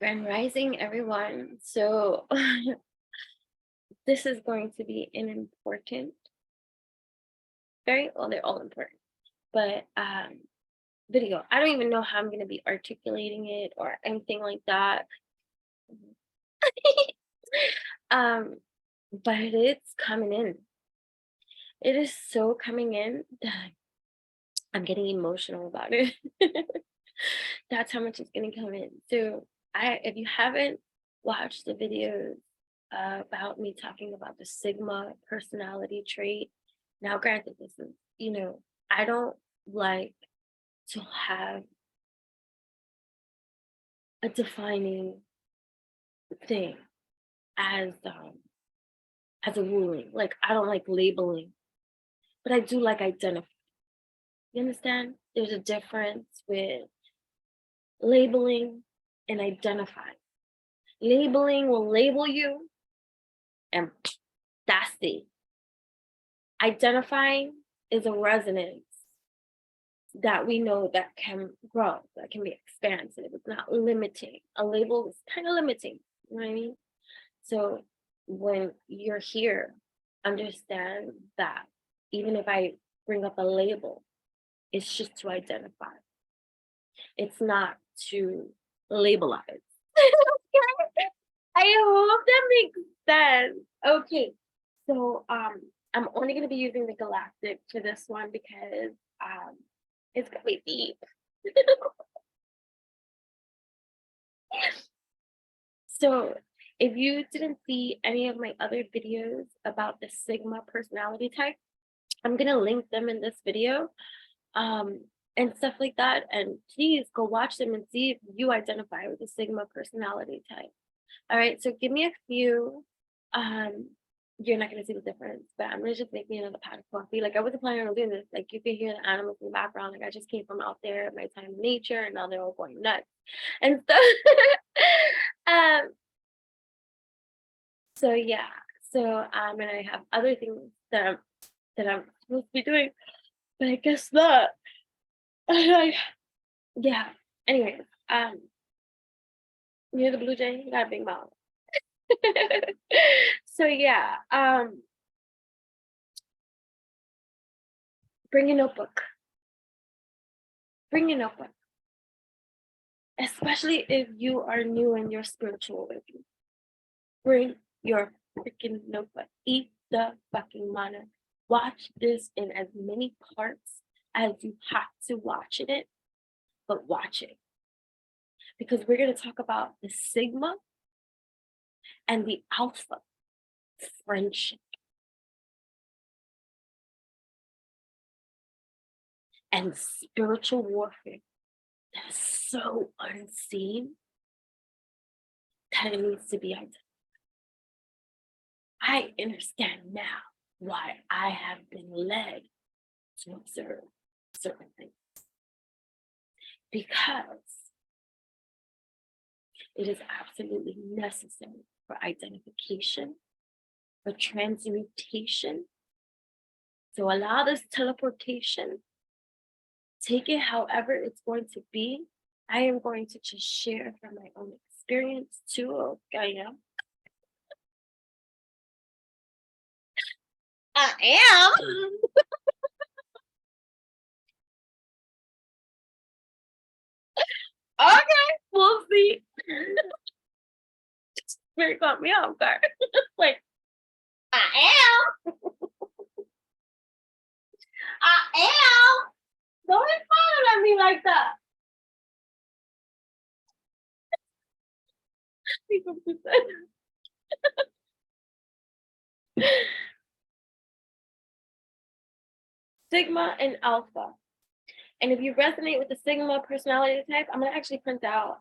Grand Rising, everyone. So this is going to be an important, well, they're all important, but video. I don't even know how I'm going to be articulating it or anything like that. um, but it's coming in. It is so coming in that I'm getting emotional about it. That's how much it's going to come in. So if you haven't watched the videos about me talking about the Sigma personality trait, now granted, this is, I don't like to have a defining thing as a ruling. Like, I don't like labeling, but I do like identifying. You understand? There's a difference with labeling and identifying. Labeling will label you, and that's it. Identifying is a resonance that we know that can grow, that can be expansive. It's not limiting. A label is kind of limiting, you know what I mean? So when you're here, understand that even if I bring up a label, it's just to identify. It's not to labelize. I hope that makes sense. Okay, so I'm only going to be using the galactic for this one because it's going to be deep. So if you didn't see any of my other videos about the Sigma personality type, I'm going to link them in this video and stuff like that. And please go watch them and see if you identify with the Sigma personality type. All right, so give me a few. You're not gonna see the difference, but I'm gonna just make me another pot of coffee. Like, I wasn't planning on doing this. Like, you can hear the animals in the background. Like, I just came from out there at my time in nature, and now they're all going nuts and stuff. um, so yeah. So and I have other things that I'm supposed to be doing, but I guess not. Yeah. Anyways, you hear the blue jay? You got a big mouth. So yeah, bring a notebook. Bring a notebook. Especially if you are new in your spiritual awakening. Bring your freaking notebook. Eat the fucking mana. Watch this in as many parts as you have to watch it, but watch it. Because we're going to talk about the Sigma and the Alpha friendship. And spiritual warfare that is so unseen that it needs to be identified. I understand now why I have been led to observe certain things. Because it is absolutely necessary for identification, for transmutation. So allow this teleportation. Take it however it's going to be. I am going to just share from my own experience too. Okay, I am. Okay, we'll see. Very caught me off guard. Like, I am. I am. Don't be smiling at me like that. Sigma and Alpha. And if you resonate with the Sigma personality type, I'm gonna actually print out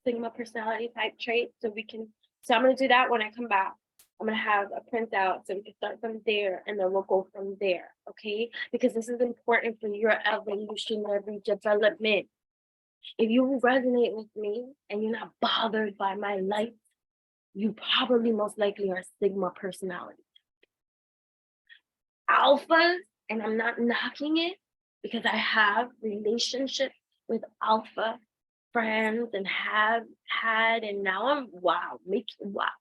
Sigma personality type traits so I'm gonna do that when I come back. I'm gonna have a printout so we can start from there and then we'll go from there, okay? Because this is important for your evolutionary development. If you resonate with me and you're not bothered by my light, you probably most likely are Sigma personality. Alphas, and I'm not knocking it because I have relationships with Alpha friends and have had, and now I'm wow, wow,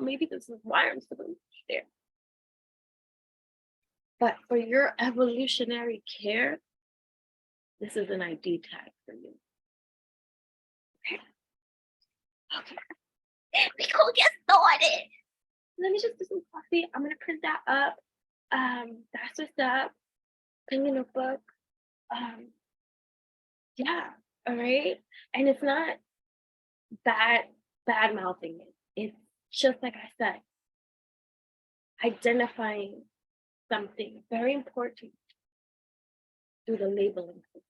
maybe this is why I'm so there. But for your evolutionary care, this is an ID tag for you. Okay. We gonna get started. Let me just do some coffee. I'm gonna print that up. That's what's up. Bring your notebook. Yeah, all right. And it's not bad mouthing it. It's just like I said, identifying something very important through the labeling system.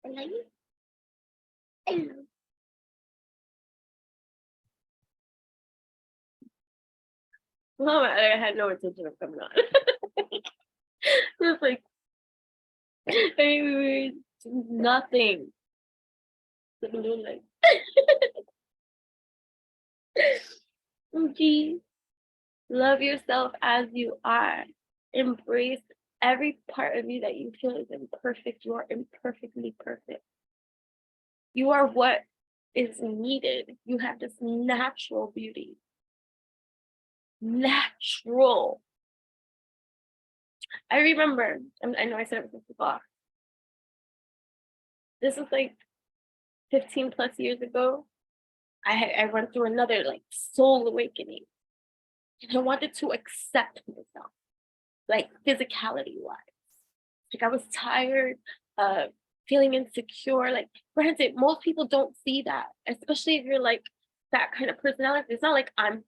Okay? Hello. Well, I had no intention of coming on. Just like nothing. The blue light. Okay. Love yourself as you are. Embrace every part of you that you feel is imperfect. You are imperfectly perfect. You are what is needed. You have this natural beauty. Natural. I remember, I know I said it before. This was like 15 plus years ago. I went through another like soul awakening. And I wanted to accept myself, like physicality wise. Like I was tired of feeling insecure. Like granted, most people don't see that, especially if you're like that kind of personality. It's not like I'm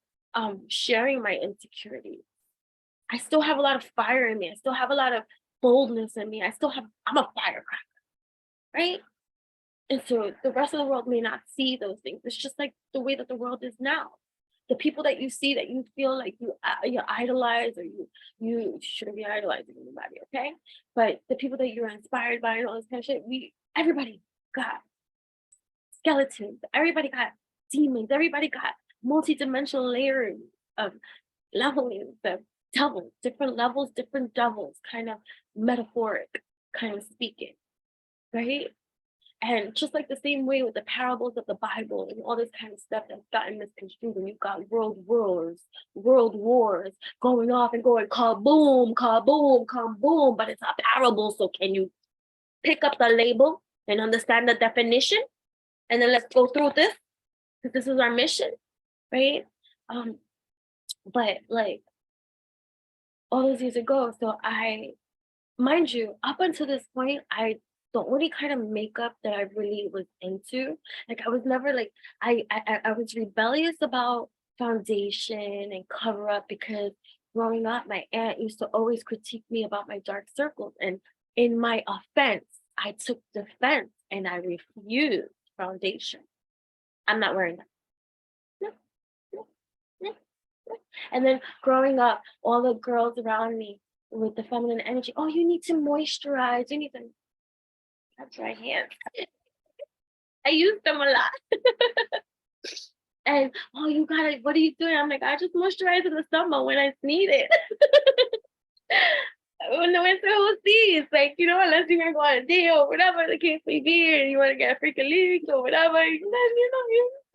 sharing my insecurities. I still have a lot of fire in me. I still have a lot of boldness in me. I'm a firecracker, right? And so the rest of the world may not see those things. It's just like the way that the world is now. The people that you see that you feel like you idolize, or you shouldn't be idolizing anybody, okay? But the people that you're inspired by and all this kind of shit, everybody got skeletons. Everybody got demons. Everybody got multi-dimensional layers of levelings, of devils, different levels, different devils, kind of metaphoric, kind of speaking, right? And just like the same way with the parables of the Bible and all this kind of stuff that's gotten misconstrued, and you've got world wars going off and going kaboom, kaboom, kaboom, but it's a parable. So can you pick up the label and understand the definition? And then let's go through this, because this is our mission, right? But like all those years ago, so mind you, up until this point, the only kind of makeup that I really was into, like I was never like, I was rebellious about foundation and cover up, because growing up, my aunt used to always critique me about my dark circles. And in my offense, I took defense and I refused foundation. I'm not wearing that. No, no, no, no. And then growing up, all the girls around me with the feminine energy, oh, you need to moisturize, you need to, that's right hands. I use them a lot. And oh, you gotta, what are you doing? I'm like, I just moisturize in the summer when I need it. When the winter will see, it's like, unless you're gonna go on a date or whatever the case may be, and you want to get a freaking leak or whatever, you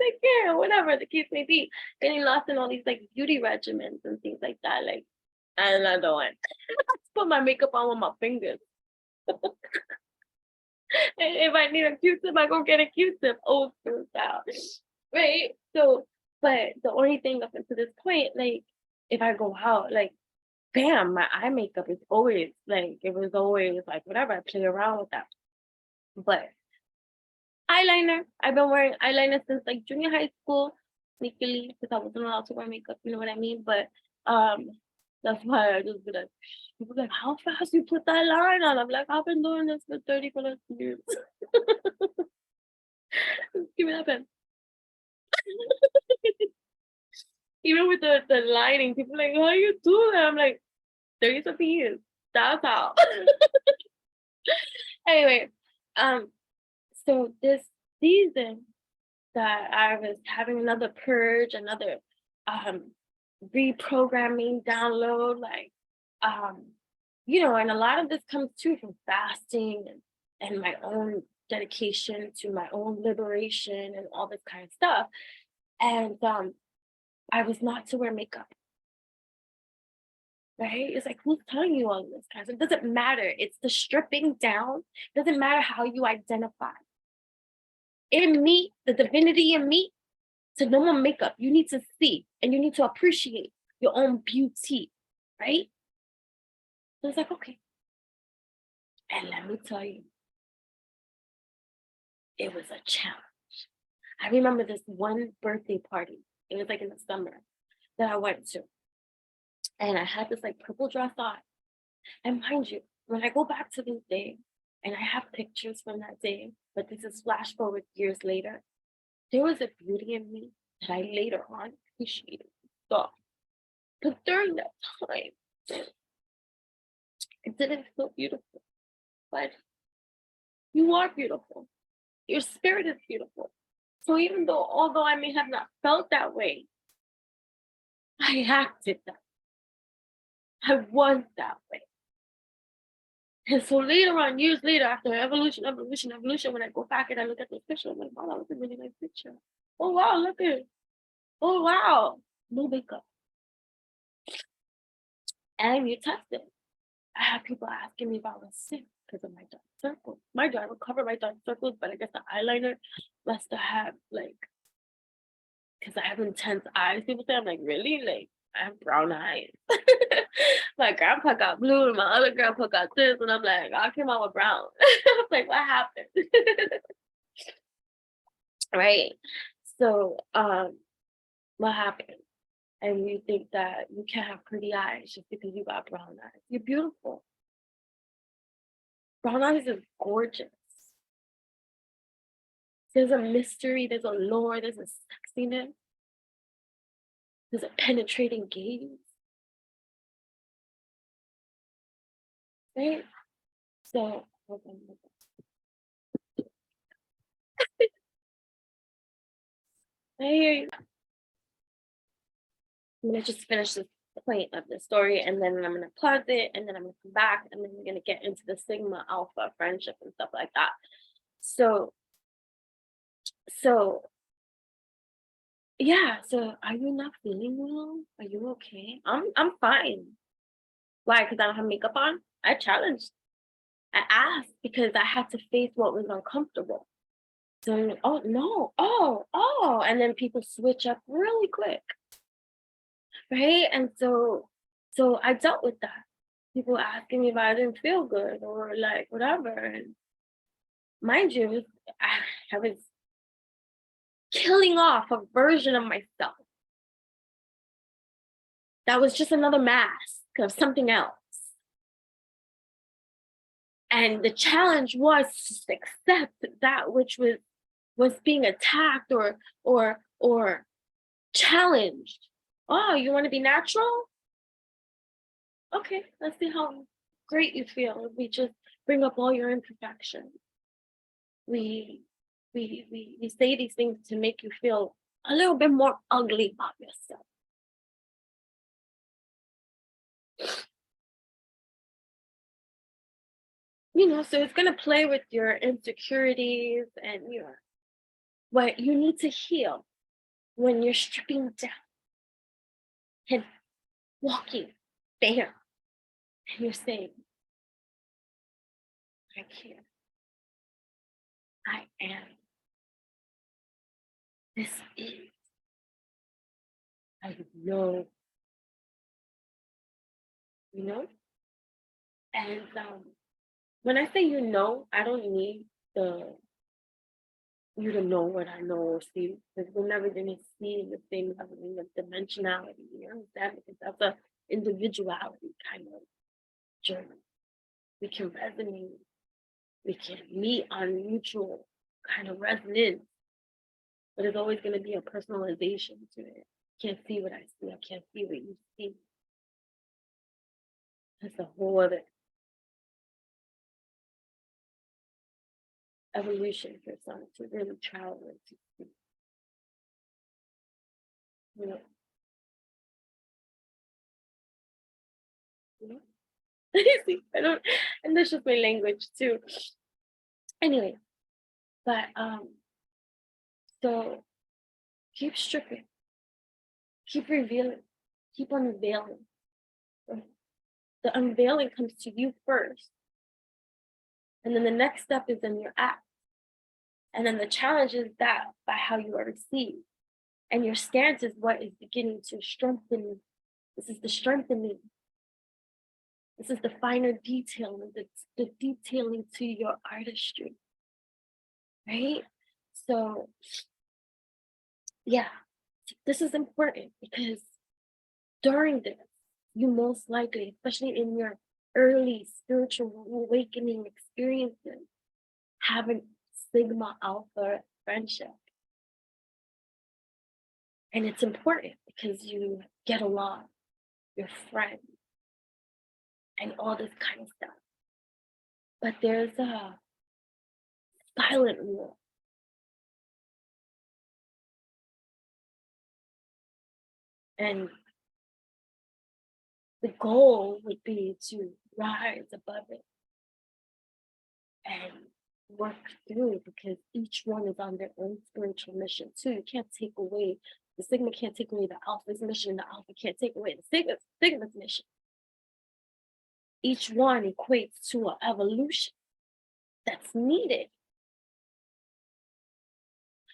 take care of whatever the case may be. Getting lost in all these like beauty regimens and things like that. Like, I'm not doing. Put my makeup on with my fingers. If I need a Q-tip, I go get a Q-tip, old school style, right? So, but the only thing up until this point, like, if I go out, like, bam, my eye makeup is always like, it was always like, whatever, I play around with that. But eyeliner, I've been wearing eyeliner since like junior high school, sneakily, because I wasn't allowed to wear makeup, you know what I mean? But that's why I just be like, people like, how fast you put that line on? I'm like, I've been doing this for 30 plus years. Give me that pen. Even with the lining, people are like, how you do that? I'm like, 30 something years. That's how. Anyway, so this season that I was having another purge, another reprogramming download, like you know, and a lot of this comes too from fasting and my own dedication to my own liberation and all this kind of stuff. And I was not to wear makeup, right? It's like, who's telling you all this kind of stuff? It doesn't matter. It's the stripping down. Doesn't matter how you identify. In me, the divinity in me, to no more makeup. You need to see and you need to appreciate your own beauty, right? So it's like, okay. And let me tell you, it was a challenge. I remember this one birthday party. It was like in the summer that I went to. And I had this like purple dress on. And mind you, when I go back to this day, and I have pictures from that day, but this is flash forward years later, there was a beauty in me that I later on appreciated. So, but during that time, it didn't feel beautiful. But you are beautiful. Your spirit is beautiful. So even though, although I may have not felt that way, I acted that. I was that way. And so later on, years later, after evolution, when I go back and I look at those pictures, I'm like, wow, that was a really nice picture. Oh wow, look at it. Oh wow. No makeup. And you tested. I had people asking me if I was sick because of my dark circles. My I would cover my dark circles, but I guess the eyeliner must have like, because I have intense eyes. People say, I'm like, really? Like, I have brown eyes. My grandpa got blue and my other grandpa got this. And I'm like, I came out with brown. I'm like, what happened? Right? So, what happened? And you think that you can't have pretty eyes just because you got brown eyes. You're beautiful. Brown eyes is gorgeous. There's a mystery, there's a lore, there's a sexiness, there's a penetrating gaze. Right? So, hold on. I hear you. I'm gonna just finish this point of the story and then I'm gonna pause it and then I'm gonna come back and then we're gonna get into the sigma alpha friendship and stuff like that. So yeah, so are you not feeling well? Are you okay? I'm fine. Why? Because I don't have makeup on? I challenged. I asked because I had to face what was uncomfortable. So, oh no, oh, and then people switch up really quick, right? And so I dealt with that. People asking me if I didn't feel good or like whatever. And mind you, I was killing off a version of myself that was just another mask of something else. And the challenge was to accept that which was being attacked or challenged. Oh, you want to be natural? Okay, let's see how great you feel if we just bring up all your imperfections. We say these things to make you feel a little bit more ugly about yourself. You know, so it's gonna play with your insecurities and your what you need to heal when you're stripping down and walking bare and you're saying, I care. I am. This is. I know. You know? And when I say you know, I don't need you to know what I know or see, because we're never gonna see the same level of dimensionality, you understand? Because that's a individuality kind of journey. We can resonate, we can meet on mutual kind of resonance, but there's always gonna be a personalization to it. Can't see what I see, I can't see what you see. That's a whole other evolution for some to really travel into, you know, you know. See, I don't, and that's just my language too. Anyway, but so keep stripping, keep revealing, keep unveiling. Right? The unveiling comes to you first, and then the next step is in your act. And then the challenge is that by how you are received. And your stance is what is beginning to strengthen. This is the strengthening. This is the finer detailing, the detailing to your artistry. Right? So, yeah, this is important because during this, you most likely, especially in your early spiritual awakening experiences, have an sigma alpha friendship. And it's important because you get along, you're friends, and all this kind of stuff. But there's a silent war. And the goal would be to rise above it and work through, because each one is on their own spiritual mission too. You can't take away, the sigma can't take away the alpha's mission, the alpha can't take away the sigma's mission. Each one equates to an evolution that's needed.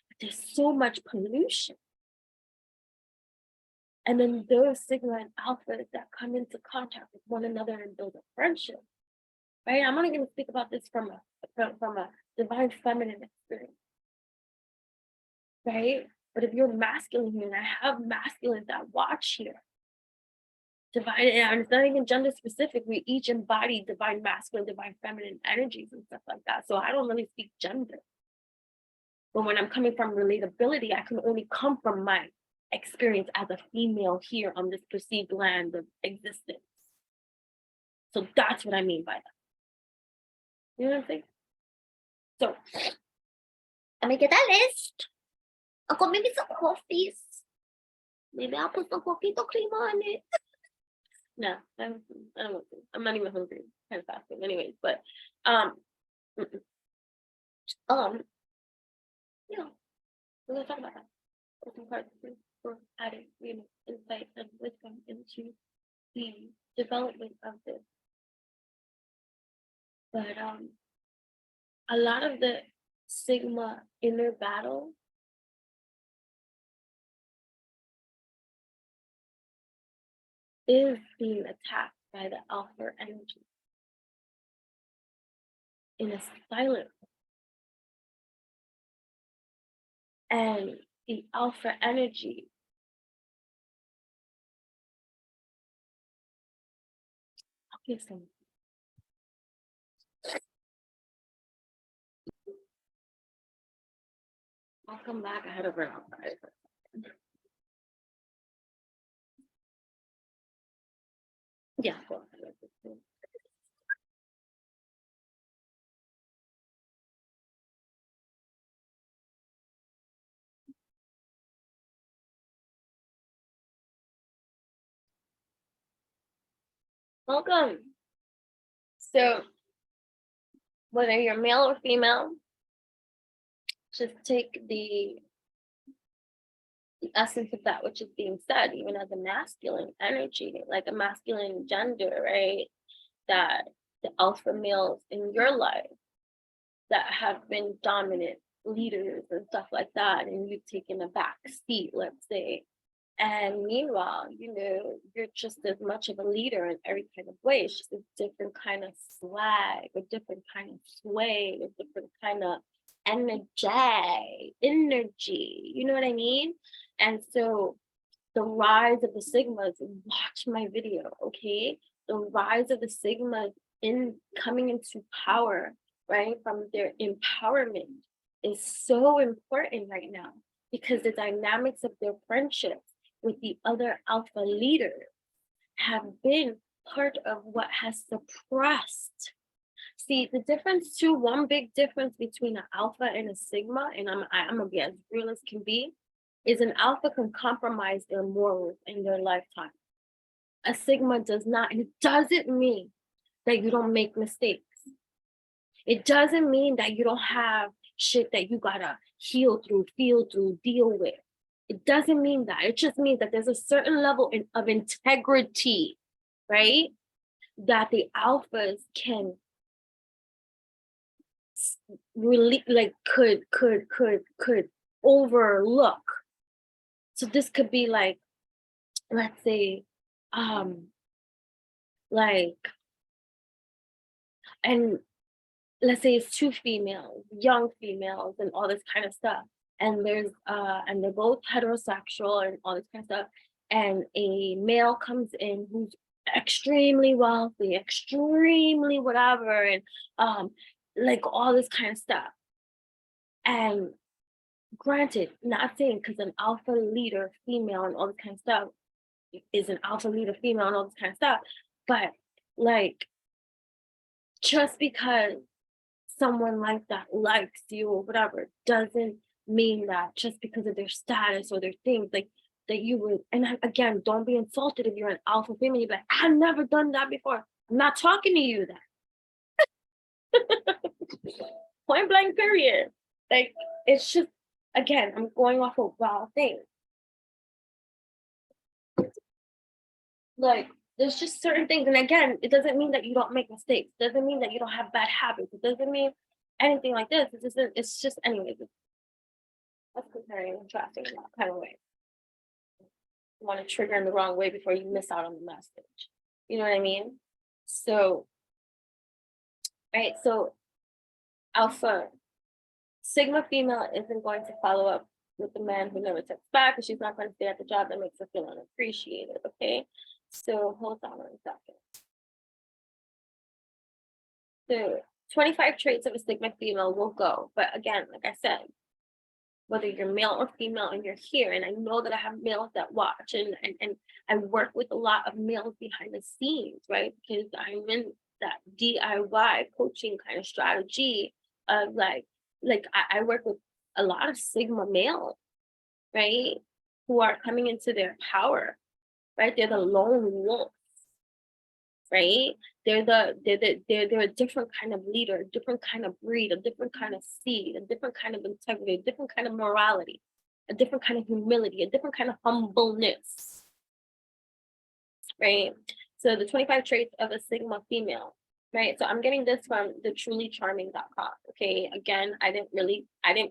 But there's so much pollution. And then those sigma and alphas that come into contact with one another and build a friendship, right? I'm only going to speak about this from a divine feminine experience, right? But if you're masculine here, and I have masculines that watch here, divine, and it's not even gender specific, we each embody divine masculine, divine feminine energies and stuff like that. So I don't really speak gender. But when I'm coming from relatability, I can only come from my experience as a female here on this perceived land of existence. So that's what I mean by that. You know what I'm saying? So let me get that list. I'll go maybe some coffees. Maybe I'll put some coquito cream on it. No, I don't want to. I'm not even hungry. I'm kind of fasting anyways, but yeah, we're gonna talk about that. Open parts for adding, insight and wisdom into the development of this. But a lot of the sigma inner battle is being attacked by the alpha energy in a silent way. And the alpha energy some. I'll come back. I had a run outside. Yeah, well, welcome. So, whether you're male or female, just take the essence of that which is being said, even as a masculine energy, like a masculine gender, right? That the alpha males in your life that have been dominant leaders and stuff like that, and you've taken a back seat, let's say. And meanwhile, you're just as much of a leader in every kind of way. It's just a different kind of swag, a different kind of sway, a different kind of energy, you know what I mean? And so the rise of the sigmas, watch my video, okay? The rise of the sigmas in coming into power, right, from their empowerment is so important right now, because the dynamics of their friendships with the other alpha leaders have been part of what has suppressed. See, the difference too, one big difference between an alpha and a sigma, and I'm gonna be as real as can be, is an alpha can compromise their morals in their lifetime. A sigma does not, and it doesn't mean that you don't make mistakes. It doesn't mean that you don't have shit that you gotta heal through, feel through, deal with. It doesn't mean that. It just means that there's a certain level of integrity, right? That the alphas can really could overlook. So this could be like, let's say, and let's say it's two females, young females, and all this kind of stuff. And there's and they're both heterosexual and all this kind of stuff. And a male comes in who's extremely wealthy, extremely whatever, and like all this kind of stuff. And granted, not saying because an alpha leader female and all this kind of stuff is an alpha leader female and all this kind of stuff, but like just because someone like that likes you or whatever doesn't mean that just because of their status or their things like that you would. And again, don't be insulted if you're an alpha female. You're like, I've never done that before. I'm not talking to you then. Point blank period. Like, it's just, again, I'm going off of wild things. Like, there's just certain things. And again, it doesn't mean that you don't make mistakes. It doesn't mean that you don't have bad habits. It doesn't mean anything like this. It's just anyways. That's comparing and contrasting in that kind of way. You want to trigger in the wrong way before you miss out on the message. You know what I mean? So, right, so alpha sigma female isn't going to follow up with the man who never texts back, because she's not going to stay at the job that makes her feel unappreciated, okay? So hold on 1 second. So 25 traits of a sigma female will go, but again, like I said, whether you're male or female and you're here, and I know that I have males that watch, and I work with a lot of males behind the scenes, right? Because I'm in that DIY coaching kind of strategy of like I work with a lot of sigma males, right? Who are coming into their power, right? They're the lone wolves, right? They're a different kind of leader, a different kind of breed, a different kind of seed, a different kind of integrity, a different kind of morality, a different kind of humility, a different kind of humbleness, right? So the 25 traits of a sigma female, right? So I'm getting this from the trulycharming.com. Okay, again, I didn't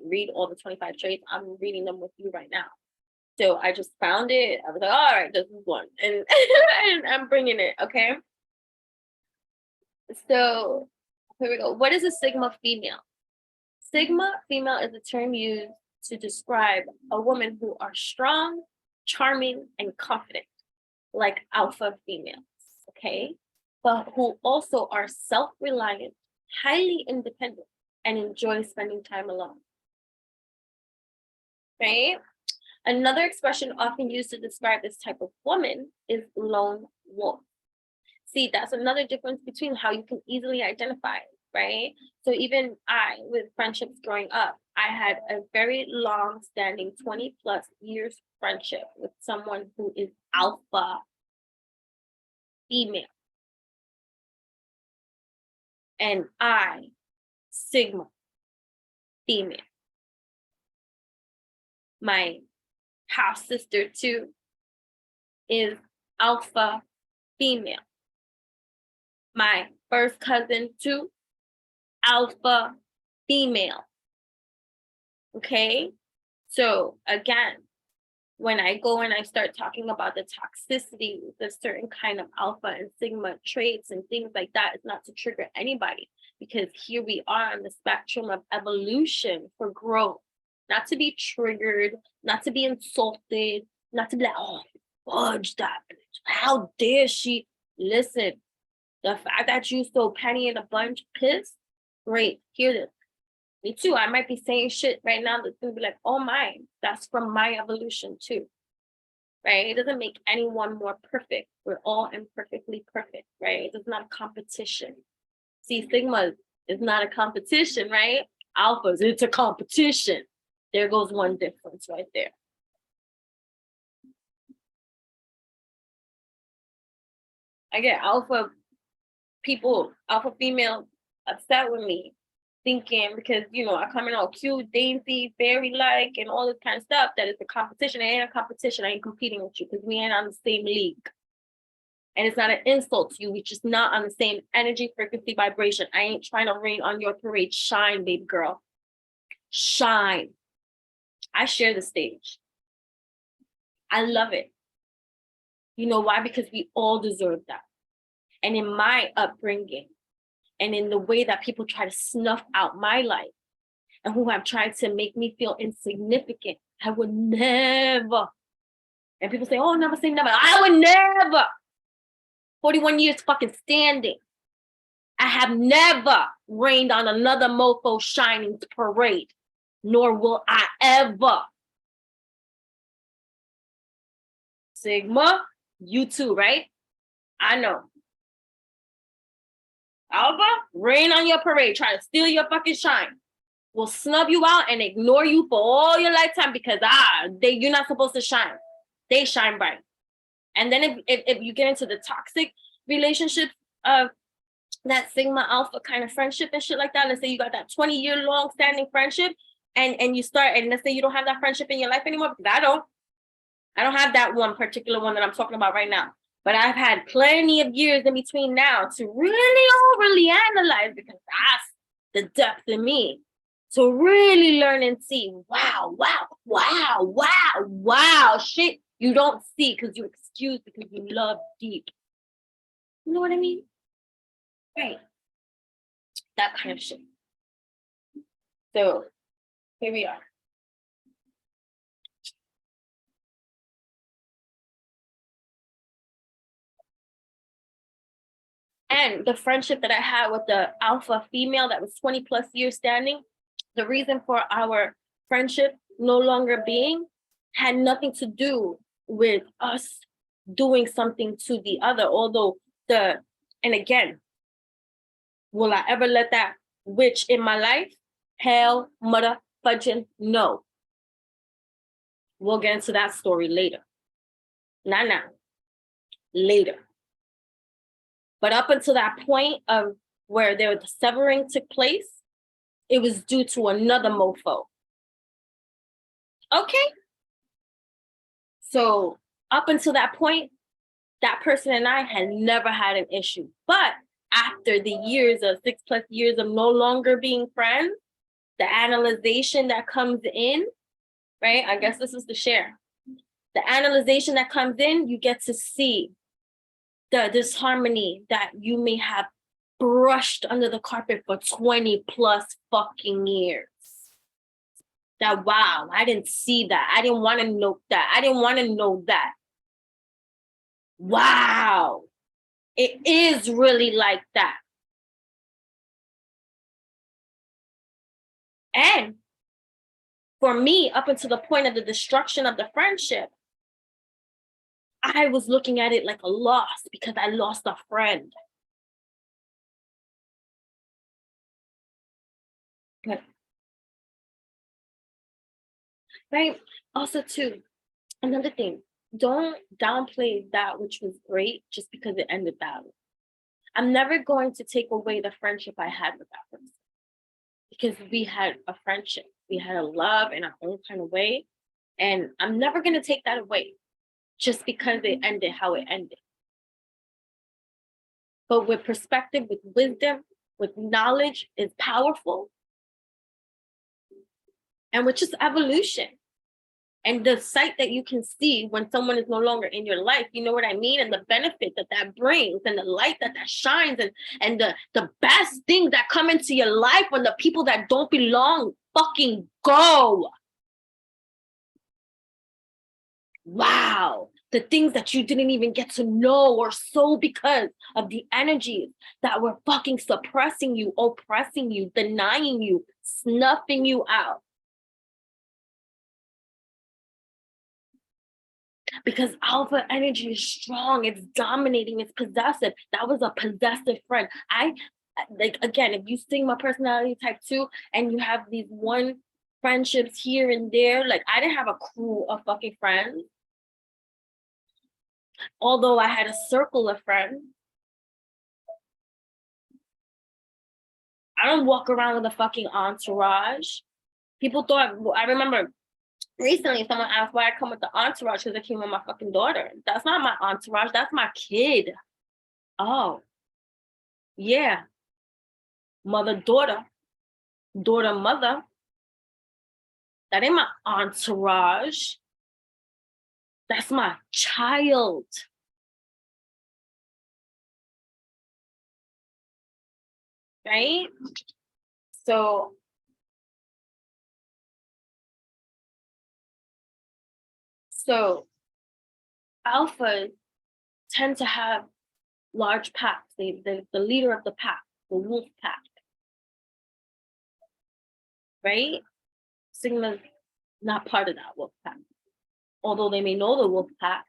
read all the 25 traits. I'm reading them with you right now. So I just found it. I was like, all right, this is one, and and I'm bringing it. Okay. So here we go. What is a sigma female? Sigma female is a term used to describe a woman who are strong, charming, and confident, like alpha females, okay? But who also are self-reliant, highly independent, and enjoy spending time alone, right? Another expression often used to describe this type of woman is lone wolf. See, that's another difference between how you can easily identify, right? So even I, with friendships growing up, I had a very long-standing 20+ years friendship with someone who is alpha female. And I, sigma female. My half sister too is alpha female. My first cousin too, alpha female. Okay, so again, when I go and I start talking about the toxicity, the certain kind of alpha and sigma traits and things like that, it's not to trigger anybody, because here we are on the spectrum of evolution for growth, not to be triggered, not to be insulted, not to be like, oh, fudge that bitch, how dare she? Listen, the fact that you so penny in a bunch pissed, great, hear this. Me too, I might be saying shit right now that's gonna be like, oh my, that's from my evolution too, right? It doesn't make anyone more perfect. We're all imperfectly perfect, right? It's not a competition. See, sigma is not a competition, right? Alphas, it's a competition. There goes one difference right there. I get alpha people, alpha female, upset with me, thinking because, you know, I come in all cute, dainty, fairy-like, and all this kind of stuff, that it's a competition. It ain't a competition. I ain't competing with you because we ain't on the same league. And it's not an insult to you. We're just not on the same energy, frequency, vibration. I ain't trying to rain on your parade. Shine, baby girl. Shine. I share the stage. I love it. You know why? Because we all deserve that. And in my upbringing, and in the way that people try to snuff out my life, and who have tried to make me feel insignificant, I would never. And people say, oh, never say never. I would never. 41 years fucking standing. I have never rained on another mofo shining parade, nor will I ever. Sigma, you too, right? I know. Alpha, rain on your parade, try to steal your fucking shine. We'll snub you out and ignore you for all your lifetime because you're not supposed to shine. They shine bright. And then if you get into the toxic relationships of that Sigma Alpha kind of friendship and shit like that, let's say you got that 20-year long standing friendship, and you start, and let's say you don't have that friendship in your life anymore, because I don't have that one particular one that I'm talking about right now. But I've had plenty of years in between now to really overly analyze, because that's the depth in me. To really learn and see, wow, shit you don't see because you excuse because you love deep. You know what I mean? Right. That kind of shit. So here we are. And the friendship that I had with the alpha female that was 20 plus years standing, the reason for our friendship no longer being had nothing to do with us doing something to the other. Although and again, will I ever let that witch in my life? Hell, mother, fudging, no. We'll get into that story later. Not now, later. But up until that point of where the severing took place, it was due to another mofo. Okay. So up until that point, that person and I had never had an issue. But after the years of 6+ years of no longer being friends, the analyzation that comes in, right? I guess this is the share. The analyzation that comes in, you get to see the disharmony that you may have brushed under the carpet for 20+ fucking years. That, wow, I didn't see that. I didn't want to know that. I didn't want to know that. Wow, it is really like that. And for me, up until the point of the destruction of the friendship, I was looking at it like a loss because I lost a friend. But, right? Also, too, another thing, don't downplay that which was great just because it ended badly. I'm never going to take away the friendship I had with that person because we had a friendship. We had a love in our own kind of way. And I'm never going to take that away just because it ended how it ended. But with perspective, with wisdom, with knowledge is powerful. And with just evolution. And the sight that you can see when someone is no longer in your life, you know what I mean? And the benefit that brings and the light that shines and the best things that come into your life when the people that don't belong fucking go. Wow. The things that you didn't even get to know or so because of the energies that were fucking suppressing you, oppressing you, denying you, snuffing you out. Because alpha energy is strong, it's dominating, it's possessive. That was a possessive friend. Again, if you Sigma personality type 2 and you have these one friendships here and there, like I didn't have a crew of fucking friends. Although I had a circle of friends. I don't walk around with a fucking entourage. People thought, I remember recently someone asked why I come with the entourage because I came with my fucking daughter. That's not my entourage, that's my kid. Oh, yeah. Mother, daughter, daughter, mother. That ain't my entourage. That's my child. Right? So alphas tend to have large packs. The leader of the pack, the wolf pack. Right? Sigma's not part of that wolf pack. Although they may know the wolf pack,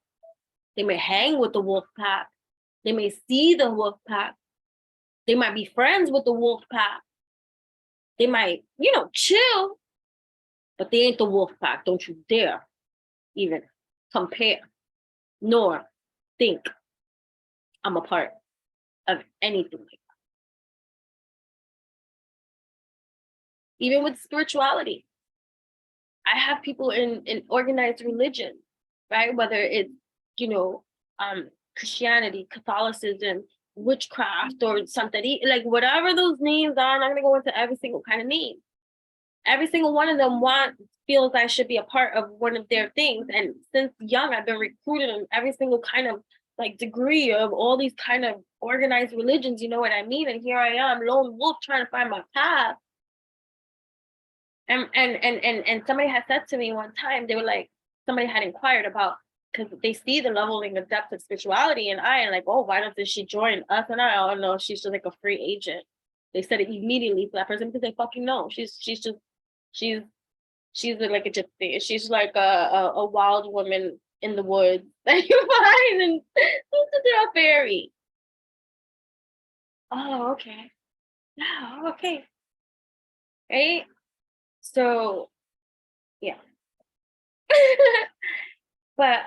they may hang with the wolf pack, they may see the wolf pack, they might be friends with the wolf pack, they might, chill, but they ain't the wolf pack. Don't you dare even compare nor think I'm a part of anything like that. Even with spirituality, I have people in organized religion, right? Whether it's, Christianity, Catholicism, witchcraft, or something, like whatever those names are. I'm not gonna go into every single kind of name. Every single one of them feels I should be a part of one of their things. And since young, I've been recruited in every single kind of like degree of all these kind of organized religions, you know what I mean? And here I am, lone wolf, trying to find my path. And somebody had said to me one time, they were like, somebody had inquired about, because they see the leveling of depth of spirituality and like, oh, why doesn't she join us? And I don't know, she's just like a free agent. They said it immediately to that person because they fucking know. She's like a gypsy. She's like a wild woman in the woods that you find and they're a fairy. Oh, okay. Yeah, okay. Right? So yeah. But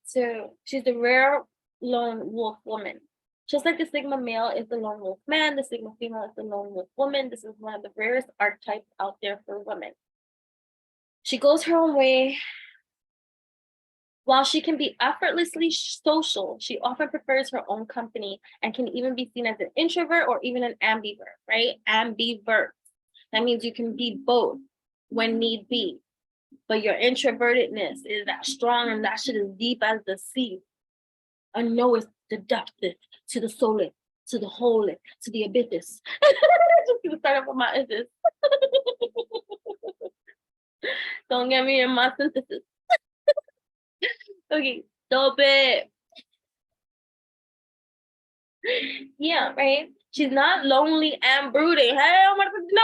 so she's the rare lone wolf woman. Just like the Sigma male is the lone wolf man, the Sigma female is the lone wolf woman. This is one of the rarest archetypes out there for women. She goes her own way. While she can be effortlessly social, she often prefers her own company and can even be seen as an introvert or even an ambivert, right? Ambivert. That means you can be both when need be. But your introvertedness is that strong and that shit is deep as the sea. I know it's the depth to the soul, to the whole, to the abyss. Just gonna start off with my is. Don't get me in my synthesis. Okay, stop it. Yeah, right? She's not lonely and brooding. Hell, no.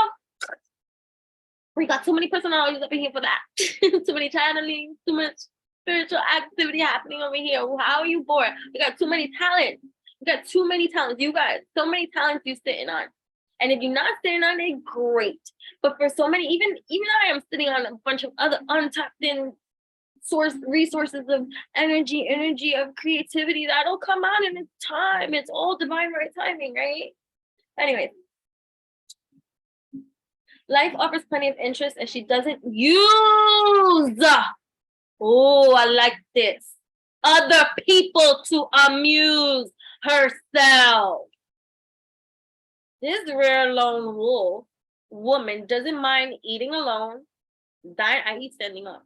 We got too many personalities up in here for that. Too many channelings, too much spiritual activity happening over here. How are you bored? We got too many talents. We got too many talents. You got so many talents you're sitting on. And if you're not sitting on it, great. But for so many, even I am sitting on a bunch of other untapped in resources of energy of creativity that'll come out in its time. It's all divine right timing, right? Anyways. Life offers plenty of interest and she doesn't use, oh, I like this, other people to amuse herself. This rare lone wolf woman doesn't mind eating alone. I eat standing up.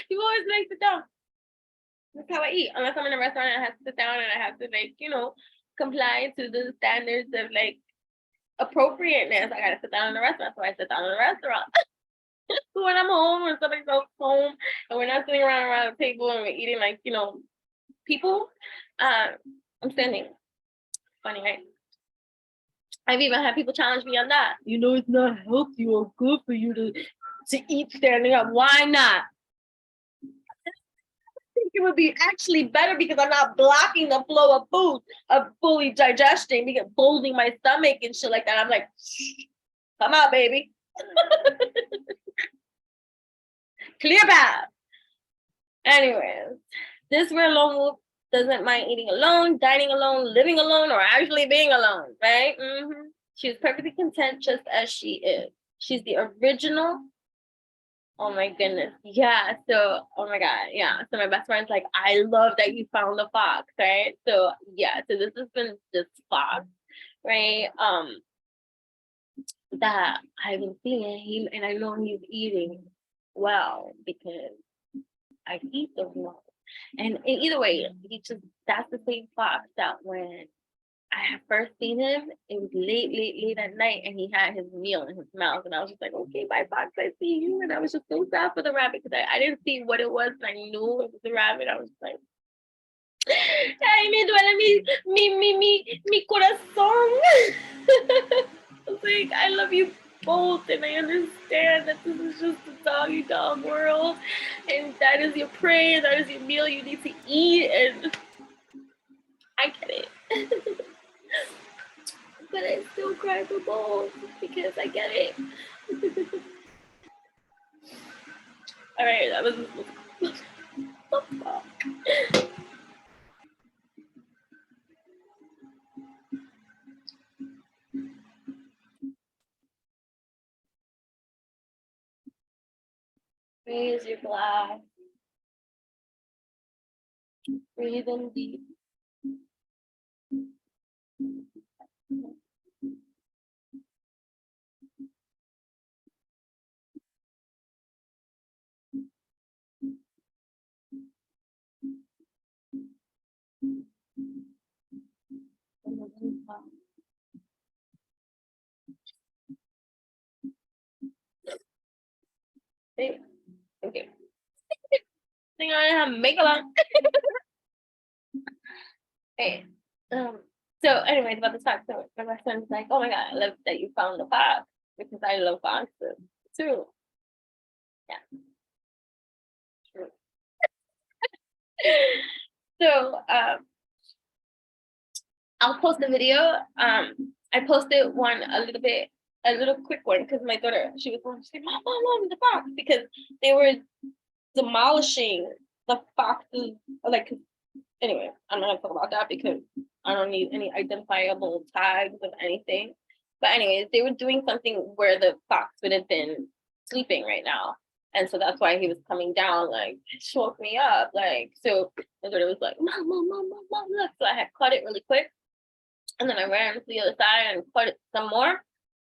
You always like sit down. That's how I eat. Unless I'm in a restaurant and I have to sit down and I have to comply to the standards of appropriateness. I gotta sit down in the restaurant, so I sit down in the restaurant. When I'm home or somebody's home and we're not sitting around the table and we're eating people, I'm standing. Funny, right? I've even had people challenge me on that. It's not healthy or good for you to eat standing up. Why not? I think it would be actually better because I'm not blocking the flow of food, of fully digesting, because folding my stomach and shit like that. I'm like, come out, baby. Clear path. Anyways, this rare lone wolf doesn't mind eating alone, dining alone, living alone, or actually being alone, right? She is perfectly content just as she is. She's the original. Oh my goodness. Yeah. So, oh my God. Yeah. So my best friend's like, I love that you found the fox, right? So yeah. So this has been this fox, right? That I've been feeding him, and I know he's eating well because I feed them well. And either way, he just that's the same fox that when I had first seen him, it was late at night, and he had his meal in his mouth, and I was just like, okay, bye, fox, I see you. And I was just so sad for the rabbit because I didn't see what it was, and I knew it was the rabbit. I was like, ay, me duele mi corazón. I was like, I love you both, and I understand that this is just a doggy dog world, and that is your prey, that is your meal you need to eat, and I get it. But I still cry for both because I get it. All right, that was raise your glass. Breathe in deep. Okay. Okay. Think I have make a lot. Okay. So anyways, about the fox. So my son's like, oh my God, I love that you found the fox because I love foxes too. Yeah. True. So I'll post the video. I posted one a little quick one because my daughter, she was going to say, Mom, the fox, because they were demolishing the foxes. Like, anyway, I'm not gonna talk about that because I don't need any identifiable tags of anything. But anyways, they were doing something where the fox would have been sleeping right now. And so that's why he was coming down, like, woke me up. Like, so my daughter was like, Mom, look. So I had caught it really quick. And then I ran to the other side and caught it some more.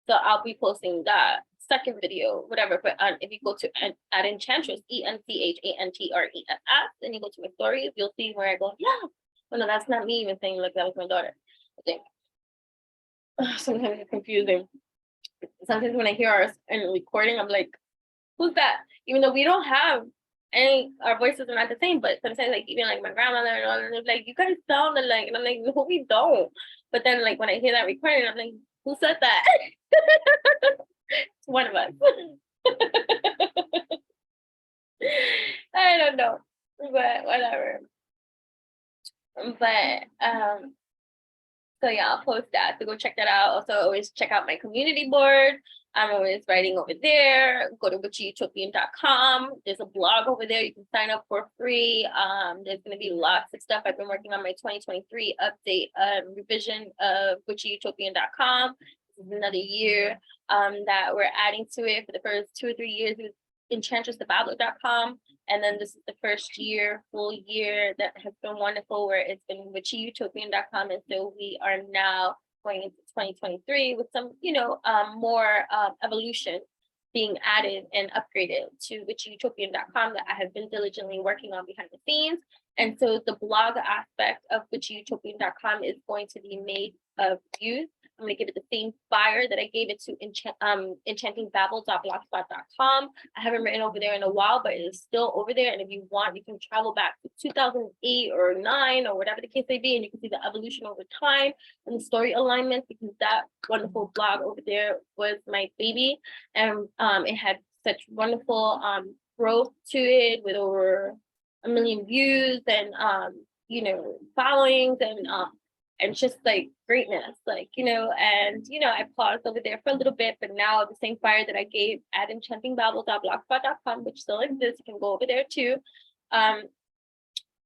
So I'll be posting that second video, whatever. But if you go to at Enchantress, ENCHANTRESS, and you go to my stories, you'll see where I go, yeah. Oh no, that's not me even saying like that was my daughter. I think sometimes it's confusing. Sometimes when I hear us in recording, I'm like, who's that? Even though we don't have our voices are not the same, but sometimes like even like my grandmother and all, and they're like, you guys sound alike, and I'm like, no, we don't. But then like when I hear that recording, I'm like, who said that? It's one of us. I don't know, but whatever. But so yeah, I'll post that. So go check that out. Also, always check out my community board. I'm always writing over there. Go to whomever.com. There's a blog over there. You can sign up for free. There's going to be lots of stuff. I've been working on my 2023 update revision of whomever.com. This is another year that we're adding to it. For the first 2 or 3 years, it was enchantressthebabbler.com. And then this is the first full year that has been wonderful, where it's been whomever.com. And so we are now going into 2023 with some, more evolution being added and upgraded to whomever.com that I have been diligently working on behind the scenes. And so the blog aspect of whomever.com is going to be made of use. I'm going to give it the same fire that I gave it to enchantingbabble.blogspot.com. I haven't written over there in a while, but it is still over there. And if you want, you can travel back to 2008 or 9 or whatever the case may be, and you can see the evolution over time and the story alignment, because that wonderful blog over there was my baby. And it had such wonderful growth to it, with over 1 million views and followings and just like greatness, I paused over there for a little bit, but now the same fire that I gave at enchantingbabble.blogspot.com, which still exists, you can go over there too.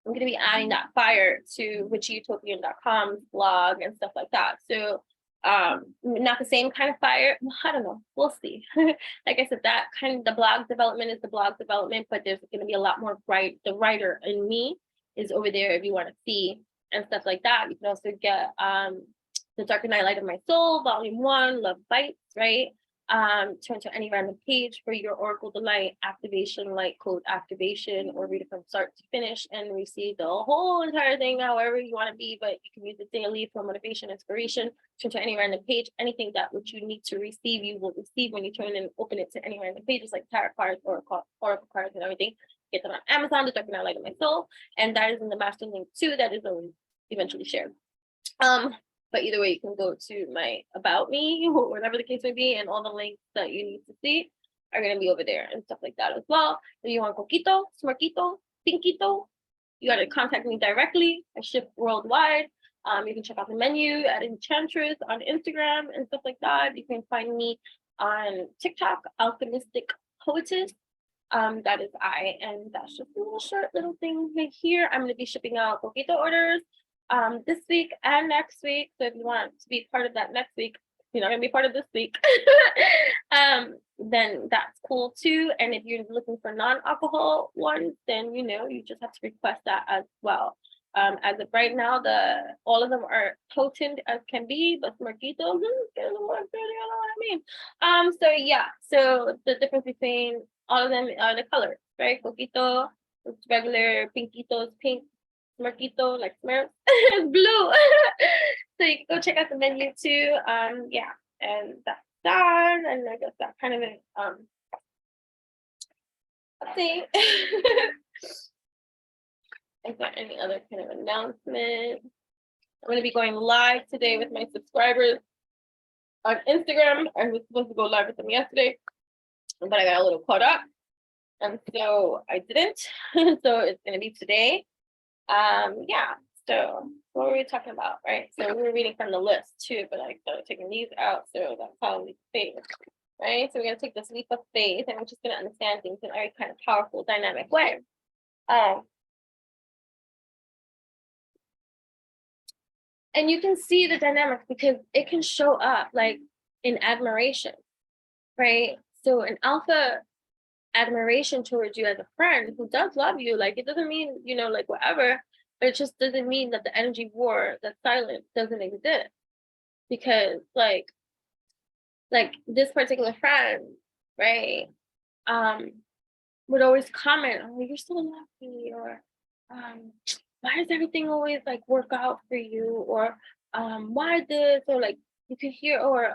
I'm going to be adding that fire to witchyutopian.com's blog and stuff like that. So not the same kind of fire. I don't know. We'll see. Like I said, that kind of the blog development is the blog development, but there's going to be a lot more the writer in me is over there if you want to see and stuff like that. You can also get The Darker Night Light of My Soul, Volume 1, Love Bites, right? Turn to any random page for your Oracle Delight activation, light code activation, or read it from start to finish and receive the whole entire thing however you want to be, but you can use it daily for motivation, inspiration. Turn to any random page, anything that which you need to receive, you will receive when you turn and open it to any random pages like tarot cards, oracle cards, and everything. Get them on Amazon, The Darker Night Light of My Soul, and that is in the master link too, that is eventually shared. But either way, you can go to my About Me, or whatever the case may be, and all the links that you need to see are going to be over there and stuff like that as well. If you want coquito, smirquito, pinquito, you got to contact me directly. I ship worldwide. You can check out the menu at Enchantress on Instagram and stuff like that. You can find me on TikTok, Alchemistic Poetess. That is I, and that's just a little short little thing right here. I'm going to be shipping out coquito orders this week and next week. So if you want to be part of that next week, you're not gonna be part of this week, then that's cool too. And if you're looking for non-alcohol ones, then you just have to request that as well. As of right now, all of them are potent as can be, but Marquito, get a little more dirty, you know what I mean? So yeah, so the difference between all of them are the colors, right? Coquito is regular, pinquito is pink, Marquito, like Smurf, is blue. So you can go check out the menu too. Yeah, and that's that. And I guess that kind of an update. Is there any other kind of announcement? I'm going to be going live today with my subscribers on Instagram. I was supposed to go live with them yesterday, but I got a little caught up, and so I didn't. So it's going to be today. Yeah, so what were we talking about, right? So we were reading from the list too, but I started taking these out, so that's how we faith, right? So we're gonna take this leap of faith, and we're just gonna understand things in a very kind of powerful, dynamic way. And you can see the dynamics because it can show up like in admiration, right? So an alpha admiration towards you as a friend who does love you, like it doesn't mean, like whatever, but it just doesn't mean that the energy war, the silence doesn't exist. Because like this particular friend, right, would always comment, oh, you're so lucky, or why does everything always like work out for you, or why this, or like you could hear, or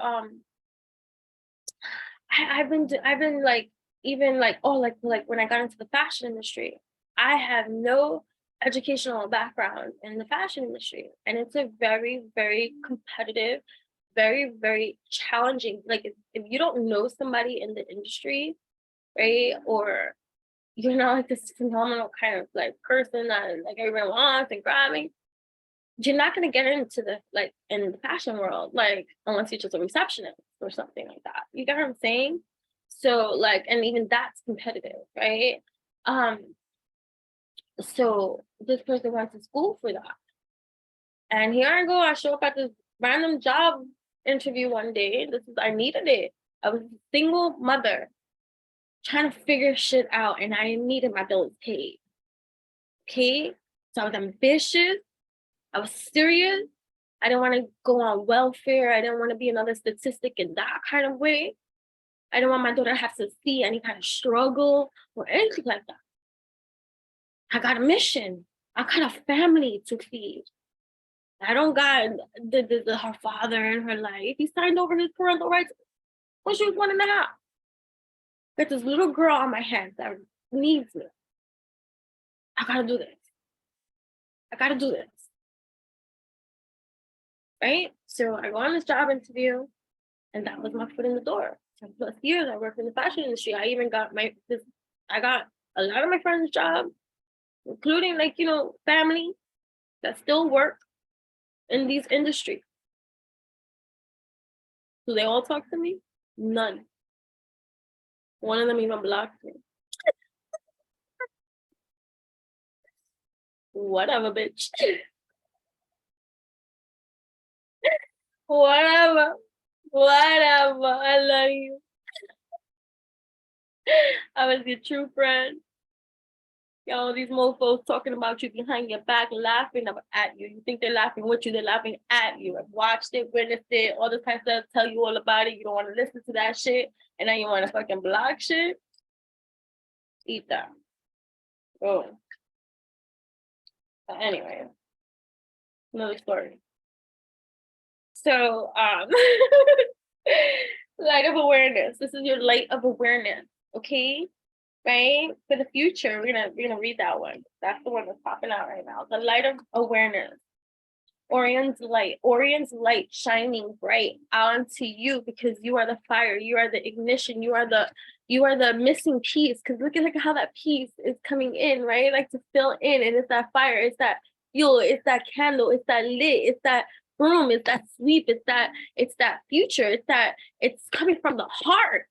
I've been like, even like, oh, like when I got into the fashion industry, I have no educational background in the fashion industry, and it's a very, very competitive, very, very challenging, like if you don't know somebody in the industry, right, or you're not like this phenomenal kind of like person that like everyone wants and grabbing, you're not going to get into the like in the fashion world, like unless you're just a receptionist or something like that. You get what I'm saying? So like, and even that's competitive, right? So this person went to school for that, and here I go, I show up at this random job interview one day. I needed it. I was a single mother trying to figure shit out, and I needed my bills paid. Okay, so I was ambitious, I was serious. I didn't want to go on welfare. I didn't want to be another statistic in that kind of way. I didn't want my daughter to have to see any kind of struggle or anything like that. I got a mission. I got a family to feed. I don't got her father in her life. He signed over his parental rights when she was 1.5. Got this little girl on my hands that needs me. I gotta do this. I gotta do this. Right? So I go on this job interview, and that was my foot in the door. 10+ years I worked in the fashion industry. I even got I got a lot of my friends' jobs, including like, family that still work in these industries. Do they all talk to me? None. One of them even blocked me. Whatever, bitch. Whatever. Whatever. I love you. I was your true friend. Yo, these mofos talking about you behind your back, laughing at you. You think they're laughing with you, they're laughing at you. I've watched it, witnessed it, all this kind of stuff, tell you all about it. You don't want to listen to that shit, and now you want to fucking block shit. Eat that. Oh. But anyway, another story. So, light of awareness. This is your light of awareness, okay? Right? For the future, we're gonna read that one. That's the one that's popping out right now. The light of awareness. Orion's light shining bright onto you because you are the fire, you are the ignition, you are the missing piece. Because look at how that piece is coming in, right? Like to fill in, and it's that fire, it's that fuel, it's that candle, it's that lit, it's that broom, it's that sweep, it's that future, it's coming from the heart.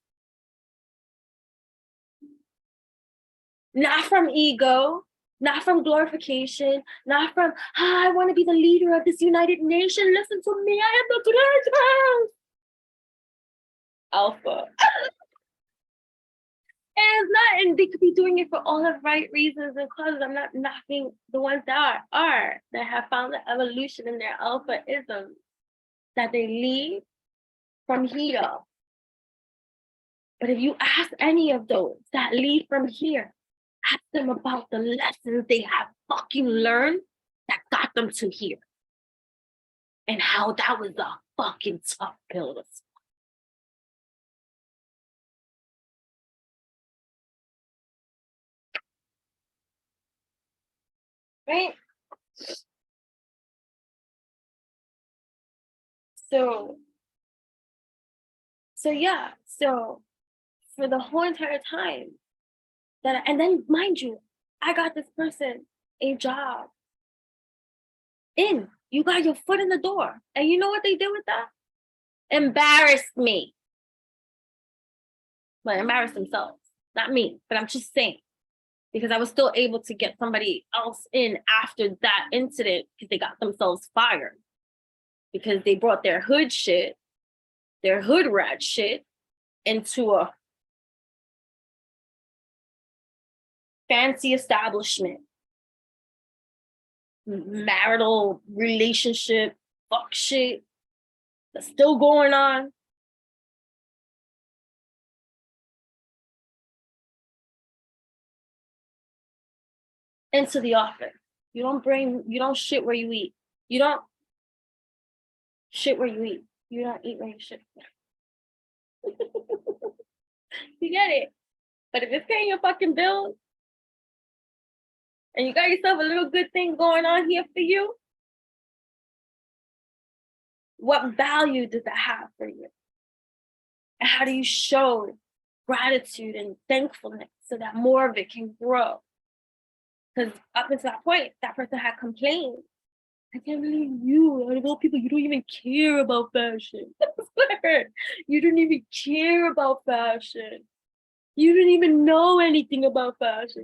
Not from ego, not from glorification, not from, I want to be the leader of this United Nations. Listen to me, I am the greatest. Alpha. And it's not, and they could be doing it for all the right reasons and causes. I'm not knocking the ones that have found the evolution in their alphaism, that they lead from here. But if you ask any of those that lead from here, ask them about the lessons they have fucking learned that got them to here. And how that was a fucking tough pill to swallow. Right? So yeah, so for the whole entire time and then mind you, I got this person a job. You got your foot in the door. And you know what they did with that? Embarrassed me. Well, embarrassed themselves, not me, but I'm just saying. Because I was still able to get somebody else in after that incident because they got themselves fired. Because they brought their hood shit, their hood rat shit, into a fancy establishment. Marital relationship, fuck shit, that's still going on. Into the office. You don't shit where you eat. You don't shit where you eat. You don't eat where you shit. You get it? But if it's paying your fucking bills, and you got yourself a little good thing going on here for you, what value does that have for you? And how do you show gratitude and thankfulness so that more of it can grow? Because up until that point, that person had complained. I can't believe you, out of all people, you don't even care about fashion. You don't even care about fashion. You don't even know anything about fashion.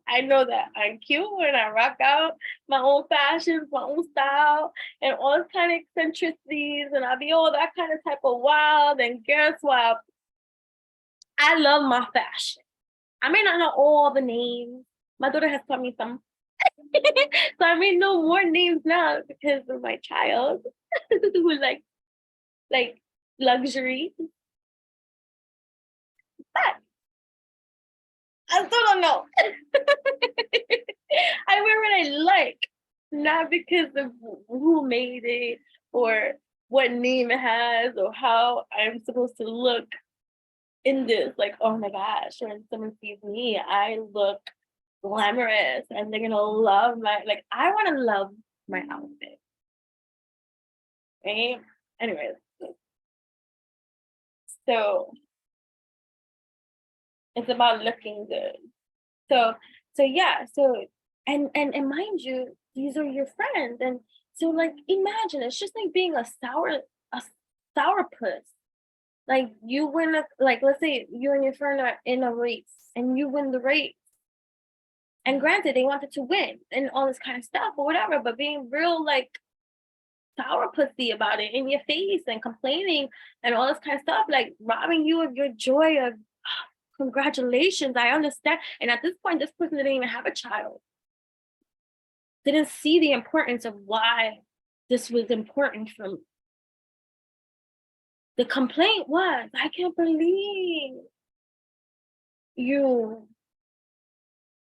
I know that I'm cute and I rock out my own fashions, my own style, and all this kind of eccentricities, and I'll be all that kind of type of wild. And guess what? I love my fashion. I may not know all the names. My daughter has taught me some. So I may know more names now because of my child who like luxury. But I still don't know. I wear what I like, not because of who made it or what name it has or how I'm supposed to look in this. Like, oh my gosh, when someone sees me, I look glamorous and they're gonna love I want to love my outfit. Right? Anyways, so it's about looking good. So yeah, and mind you, these are your friends. And so like imagine it's just like being a sourpuss. Like you win let's say you and your friend are in a race and you win the race. And granted, they wanted to win and all this kind of stuff or whatever, but being real like 𝚑𝚪 about it in your face and complaining and all this kind of stuff, like robbing you of your joy of congratulations, I understand. And at this point, this person didn't even have a child. Didn't see the importance of why this was important for me. The complaint was, I can't believe you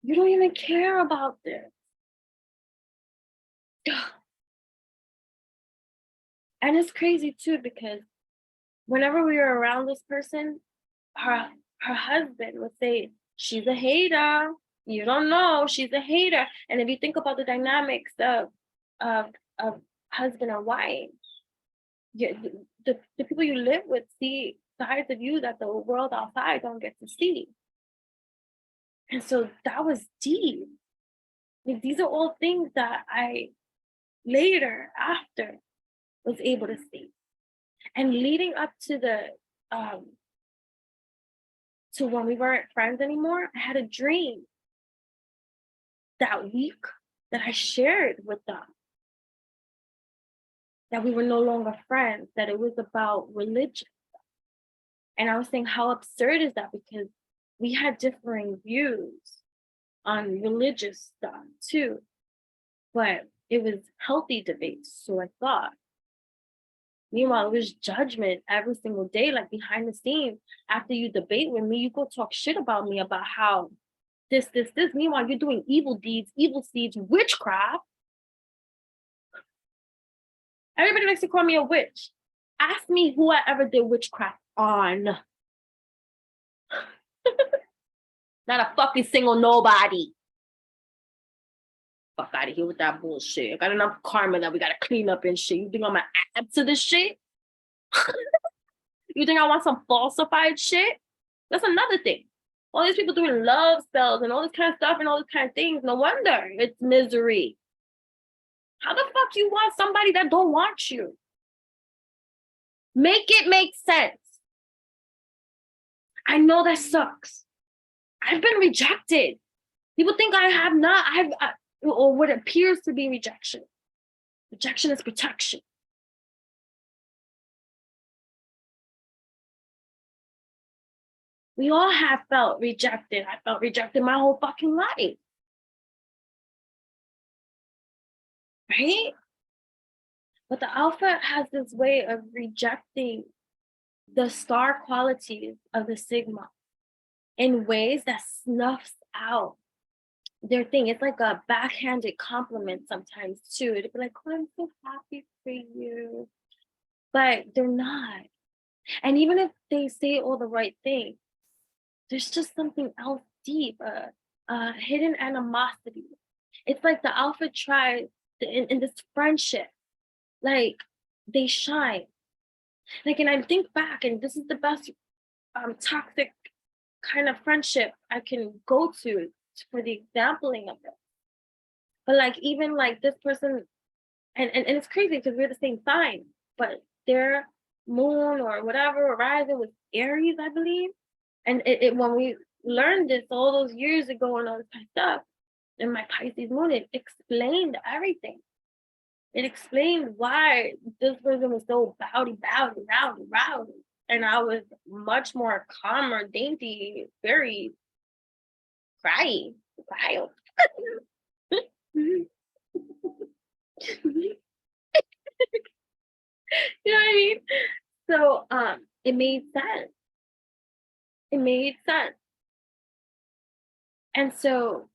don't even care about this. And it's crazy too, because whenever we were around this person, her husband would say, she's a hater. You don't know, she's a hater. And if you think about the dynamics of husband and wife, the people you live with see sides of you that the world outside don't get to see. And so that was deep. Like, these are all things that I later, after, was able to see. And leading up to the to when we weren't friends anymore, I had a dream that week that I shared with them, that we were no longer friends, that it was about religion. And I was saying, how absurd is that? Because we had differing views on religious stuff too, but it was healthy debates, so I thought. Meanwhile, it was judgment every single day, like behind the scenes. After you debate with me, you go talk shit about me about how this. Meanwhile, you're doing evil deeds, evil seeds, witchcraft. Everybody likes to call me a witch. Ask me who I ever did witchcraft on. Not a fucking single nobody. Fuck out of here with that bullshit. I got enough karma that we gotta clean up and shit. You think I'm gonna add to this shit? You think I want some falsified shit? That's another thing. All these people doing love spells and all this kind of stuff and all this kind of things. No wonder it's misery. How the fuck you want somebody that don't want you? Make it make sense. I know that sucks. I've been rejected. People think I have not. Or what appears to be rejection. Rejection is protection. We all have felt rejected. I felt rejected my whole fucking life. Right? But the alpha has this way of rejecting the star qualities of the 𝚤𝚒 in ways that snuffs out their thing. It's like a backhanded compliment sometimes too. It'd be like, oh, I'm so happy for you. But they're not. And even if they say all the right things, there's just something else deep, a hidden animosity. It's like the alpha tries in this friendship, like they shine. Like, and I think back, and this is the best toxic kind of friendship I can go to for the exampling of it. But like, even like this person, and it's crazy because we're the same sign, but their moon or whatever horizon was Aries, I believe. And it when we learned this all those years ago and all this kind of stuff, in my Pisces moon, it explained everything. It explained why this person was so rowdy, and I was much more calmer, dainty, very cryy, wild. You know what I mean? So it made sense. It made sense. And so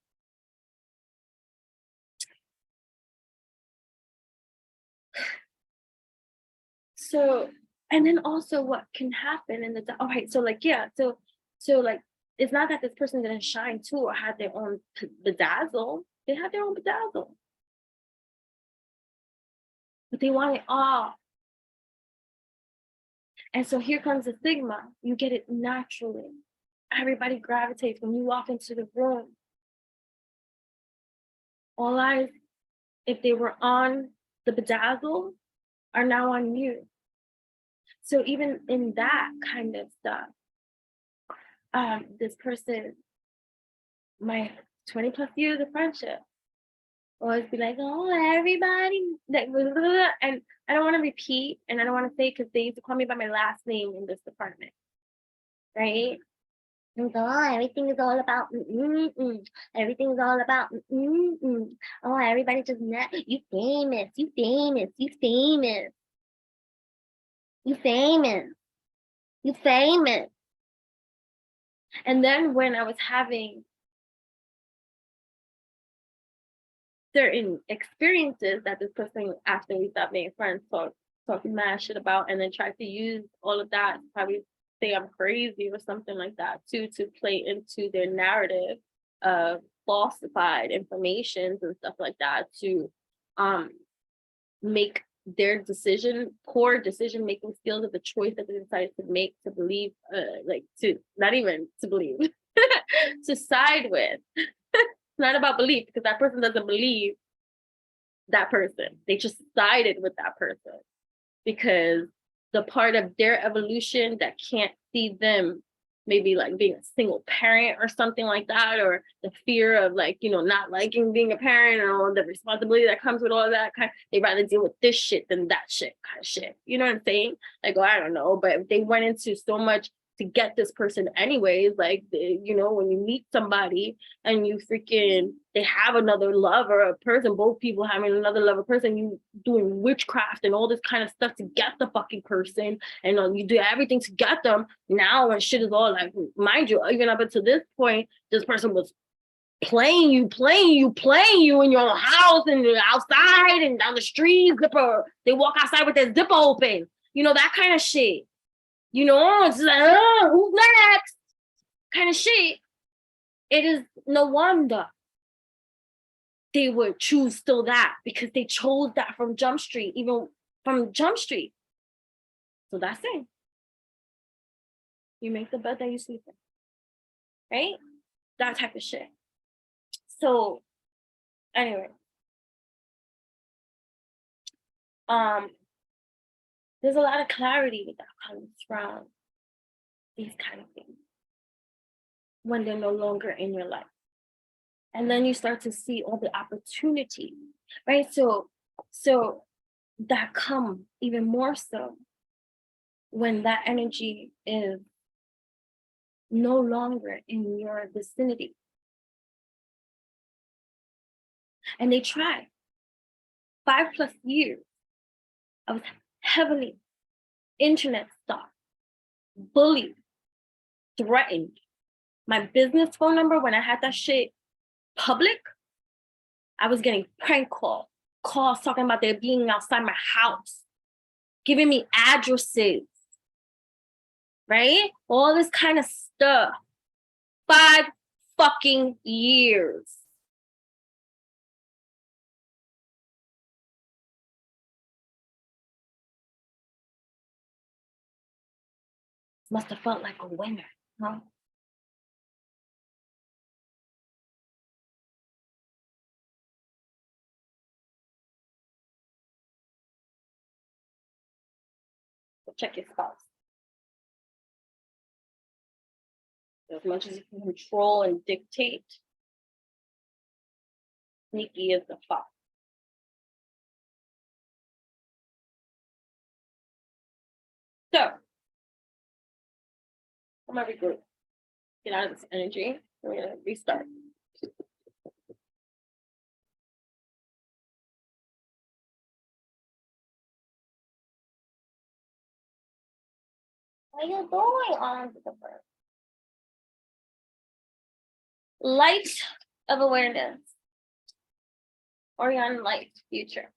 and then also what can happen in the all right, so like, yeah, so like, it's not that this person didn't shine too or had their own bedazzle. They had their own bedazzle, but they want it all. And so here comes the 𝚤𝚒. You get it naturally. Everybody gravitates when you walk into the room. All eyes, if they were on the bedazzle, are now on you. So even in that kind of stuff, this person, my 20 plus years of friendship. Always be like, oh, everybody, like, blah, blah, blah. And I don't want to repeat, and I don't want to say, because they used to call me by my last name in this department, right? And go, oh, everything is all about everything is all about oh, everybody just you famous, you famous, you famous, you famous, you famous. And then when I was having certain experiences that this person, after we stopped being friends, talking mad shit about, and then tried to use all of that to probably say I'm crazy or something like that too, to play into their narrative of falsified information and stuff like that, to make their poor decision making skills of the choice that they decided to make, to believe, to not even to believe, to side with. It's not about belief, because that person doesn't believe that person. They just sided with that person because the part of their evolution that can't see them maybe like being a single parent or something like that, or the fear of like, not liking being a parent and all the responsibility that comes with all that they rather deal with this shit than that shit kind of shit. You know what I'm saying? Like, I don't know, but they went into so much to get this person anyways, like, when you meet somebody and they have another lover, a person, both people having another lover person, you doing witchcraft and all this kind of stuff to get the fucking person, and you do everything to get them. Now when shit is all like, mind you, even up until this point, this person was playing you in your house and outside and down the street, they walk outside with their zipper open, that kind of shit. It's like, who's next? Kind of shit. It is no wonder they would choose still that, because they chose that from Jump Street, even from Jump Street. So that's it. You make the bed that you sleep in, right? That type of shit. So, anyway, there's a lot of clarity that comes from these kind of things when they're no longer in your life. And then you start to see all the opportunities, right? So that come even more so when that energy is no longer in your vicinity. And they try. 5+ years, I was heavily internet stalked, bullied, threatened. My business phone number, when I had that shit public, I was getting prank calls talking about they being outside my house, giving me addresses, right? All this kind of stuff. 5 fucking years. Must have felt like a winner, huh? Check your spouse. As much as you can control and dictate, sneaky is the fox. So, I'm gonna regroup. Get out of this energy. We're gonna restart. What are you doing on the bird? Light of awareness. Orion light future.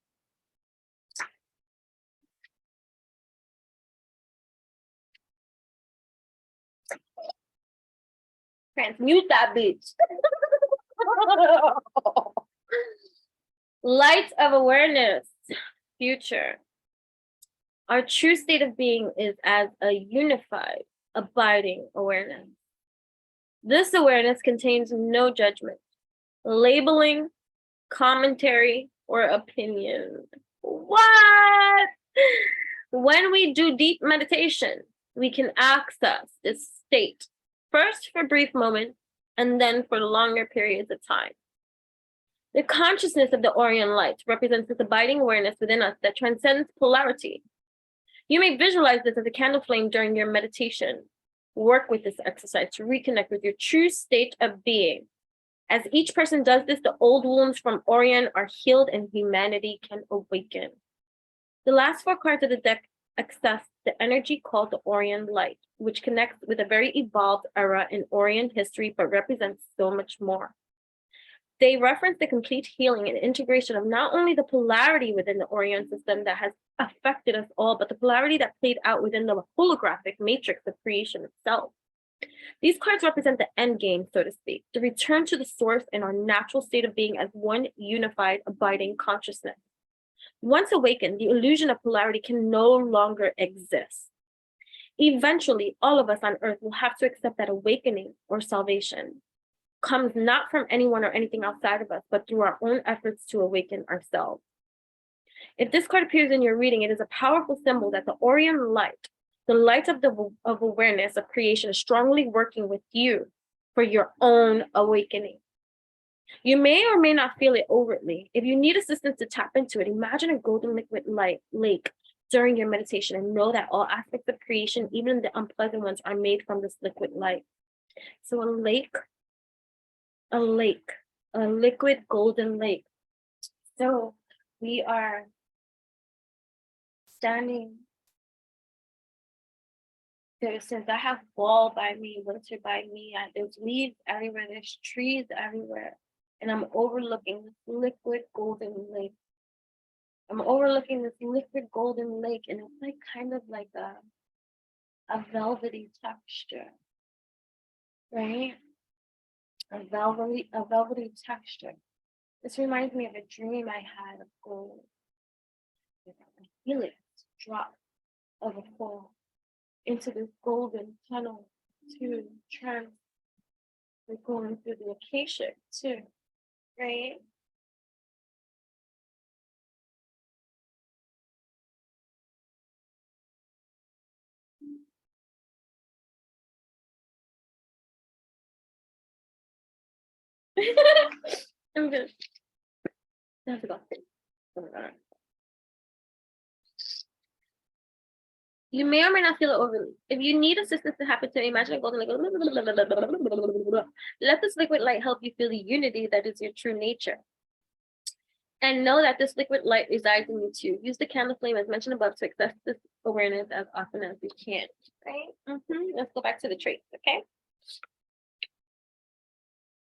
Transmute that bitch. Light of awareness future. Our true state of being is as a unified, abiding awareness. This awareness contains no judgment, labeling, commentary, or opinion. What? When we do deep meditation, we can access this state, first for brief moments, and then for longer periods of time. The consciousness of the Orient light represents this abiding awareness within us that transcends polarity. You may visualize this as a candle flame during your meditation. Work with this exercise to reconnect with your true state of being. As each person does this, the old wounds from Orient are healed and humanity can awaken. The last 4 cards of the deck access the energy called the Orient light, which connects with a very evolved era in Orient history, but represents so much more. They reference the complete healing and integration of not only the polarity within the Orient system that has affected us all, but the polarity that played out within the holographic matrix of creation itself. These cards represent the end game, so to speak, the return to the source and our natural state of being as one unified, abiding consciousness. Once awakened, the illusion of polarity can no longer exist. Eventually, all of us on earth will have to accept that awakening or salvation comes not from anyone or anything outside of us, but through our own efforts to awaken ourselves. If this card appears in your reading, it is a powerful symbol that the Orient light, the light of awareness of creation, is strongly working with you for your own awakening. You may or may not feel it overtly. If you need assistance to tap into it, imagine a golden liquid lake during your meditation and know that all aspects of creation, even the unpleasant ones, are made from this liquid light. So a liquid golden lake. So we are standing. Since I have fall by me, winter by me, there's leaves everywhere, there's trees everywhere, and I'm overlooking this liquid golden lake. I'm overlooking this liquid golden lake, and it's like kind of like a velvety texture, right? A velvety texture. This reminds me of a dream I had of gold. I feel it drop of a fall into this golden tunnel to trans. We're going through the acacia too, right? I'm good. I have to go. You may or may not feel it overly. If you need assistance to happen to imagine a golden lake, let this liquid light help you feel the unity that is your true nature. And know that this liquid light resides in you too. Use the candle flame as mentioned above to access this awareness as often as you can. Right? Let's go back to the traits, okay?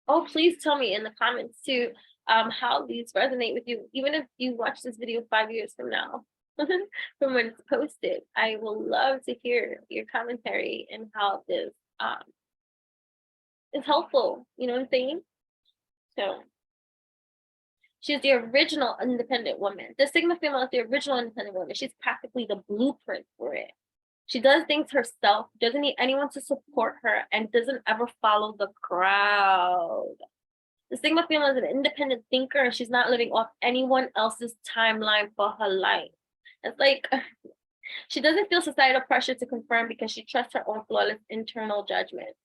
Oh, please tell me in the comments too how these resonate with you. Even if you watch this video 5 years from now, from when it's posted, I will love to hear your commentary and how this is helpful. You know what I'm saying? So she's the original independent woman. The Sigma female is the original independent woman. She's practically the blueprint for it. She does things herself, doesn't need anyone to support her, and doesn't ever follow the crowd. The Sigma female is an independent thinker, and she's not living off anyone else's timeline for her life. It's like she doesn't feel societal pressure to conform because she trusts her own flawless internal judgment.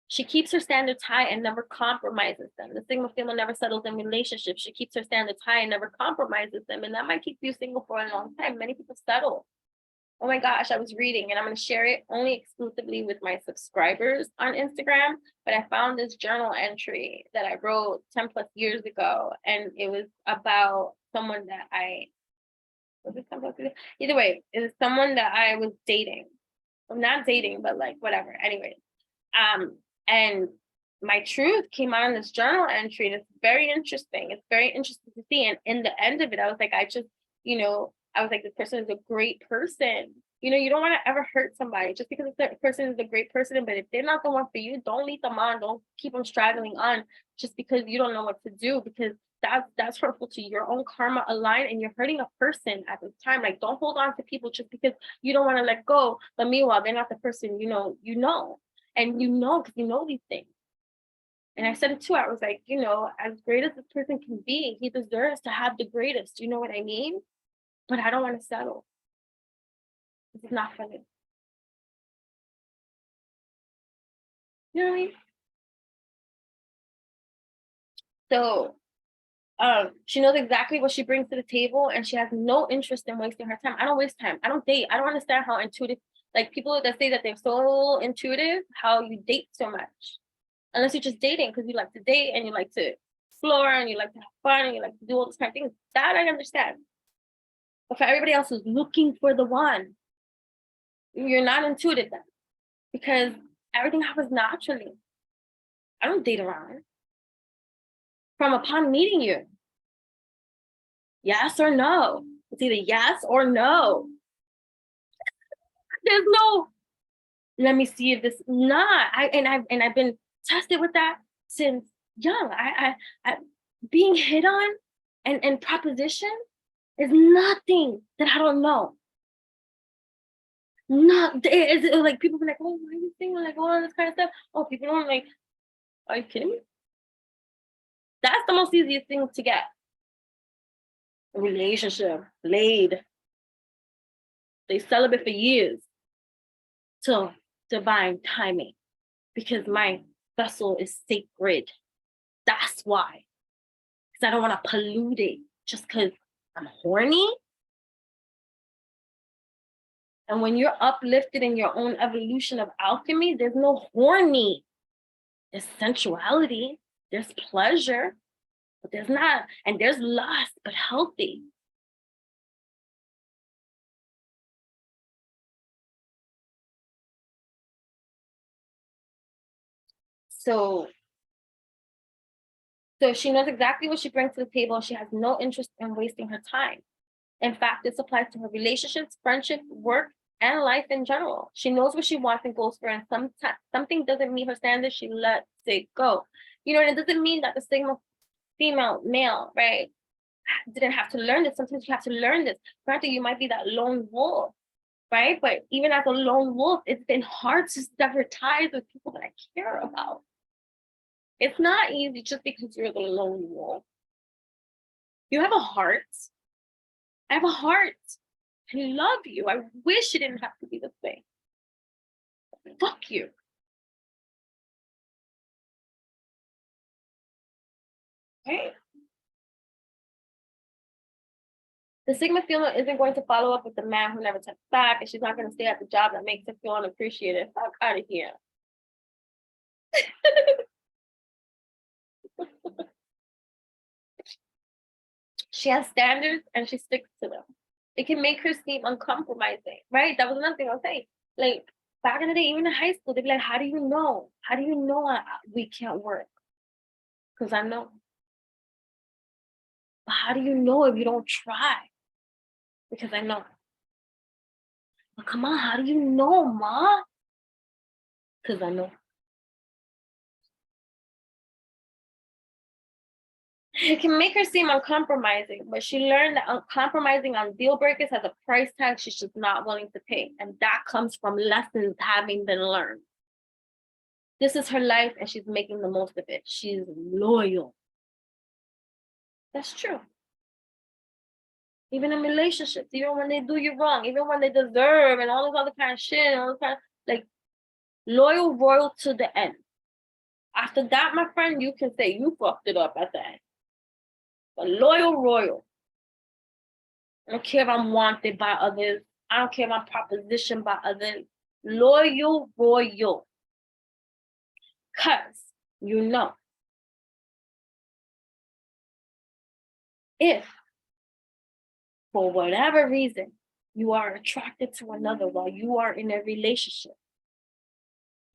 She keeps her standards high and never compromises them. The Sigma female never settles in relationships. She keeps her standards high and never compromises them. And that might keep you single for a long time. Many people settle. Oh my gosh, I was reading, and I'm going to share it only exclusively with my subscribers on Instagram. But I found this journal entry that I wrote 10 plus years ago. And it was about someone that either way, it was someone that I was dating. Well, not dating, but like whatever. Anyways. And my truth came out in this journal entry, and it's very interesting. It's very interesting to see. And in the end of it, I was like, I was like, this person is a great person. You don't want to ever hurt somebody just because this person is a great person. But if they're not the one for you, don't lead them on. Don't keep them straggling on just because you don't know what to do, because that's hurtful to your own karma align, and you're hurting a person at this time. Like, don't hold on to people just because you don't want to let go. But meanwhile, they're not the person and because you know these things. And I said it too. I was like, as great as this person can be, he deserves to have the greatest. You know what I mean? But I don't want to settle. This is not funny. You know what I mean? So she knows exactly what she brings to the table, and she has no interest in wasting her time. I don't waste time. I don't date. I don't understand how intuitive, like people that say that they're so intuitive, how you date so much. Unless you're just dating because you like to date and you like to explore and you like to have fun and you like to do all those kind of things. That I understand. But for everybody else who's looking for the one, you're not intuitive then, because everything happens naturally. I don't date around. From upon meeting you, yes or no. It's either yes or no. There's no, let me see if this, I've been tested with that since young. I being hit on and proposition is nothing that I don't know. It's like people be like, oh, why are you single? Like all this kind of stuff. Oh, people don't like, are you kidding me? That's the most easiest thing to get. A relationship, laid. They celibate for years till divine timing, because my vessel is sacred. That's why. Because I don't want to pollute it just because I'm horny. And when you're uplifted in your own evolution of alchemy, there's no horny. There's sensuality, there's pleasure, but there's not, and there's lust, but healthy. So she knows exactly what she brings to the table. She has no interest in wasting her time. In fact, this applies to her relationships, friendship, work, and life in general. She knows what she wants and goes for, and sometimes something doesn't meet her standards, she lets it go. You know, and it doesn't mean that the Sigma female, male, right, didn't have to learn this. Sometimes you have to learn this. Granted, you might be that lone wolf, right? But even as a lone wolf, it's been hard to sever ties with people that I care about. It's not easy just because you're the lone wolf. You have a heart. I have a heart. I love you. I wish it didn't have to be this way. Fuck you. Right? The Sigma female isn't going to follow up with the man who never texts back, and she's not going to stay at the job that makes her feel unappreciated. Fuck out of here. She has standards and she sticks to them. It can make her seem uncompromising, right? That was another thing I was saying. Like back in the day, even in high school, they'd be like, how do you know? How do you know we can't work? Because I know. But how do you know if you don't try? Because I know. But come on, how do you know, Ma? Because I know. It can make her seem uncompromising, but she learned that compromising on deal breakers has a price tag she's just not willing to pay. And that comes from lessons having been learned. This is her life and she's making the most of it. She's loyal. That's true. Even in relationships, even when they do you wrong, even when they deserve and all this other kind of shit, and all this kind of, like, loyal, royal to the end. After that, my friend, you can say you fucked it up at the end. But loyal, royal. I don't care if I'm wanted by others. I don't care if I'm propositioned by others. Loyal, royal. Because you know, if for whatever reason you are attracted to another while you are in a relationship,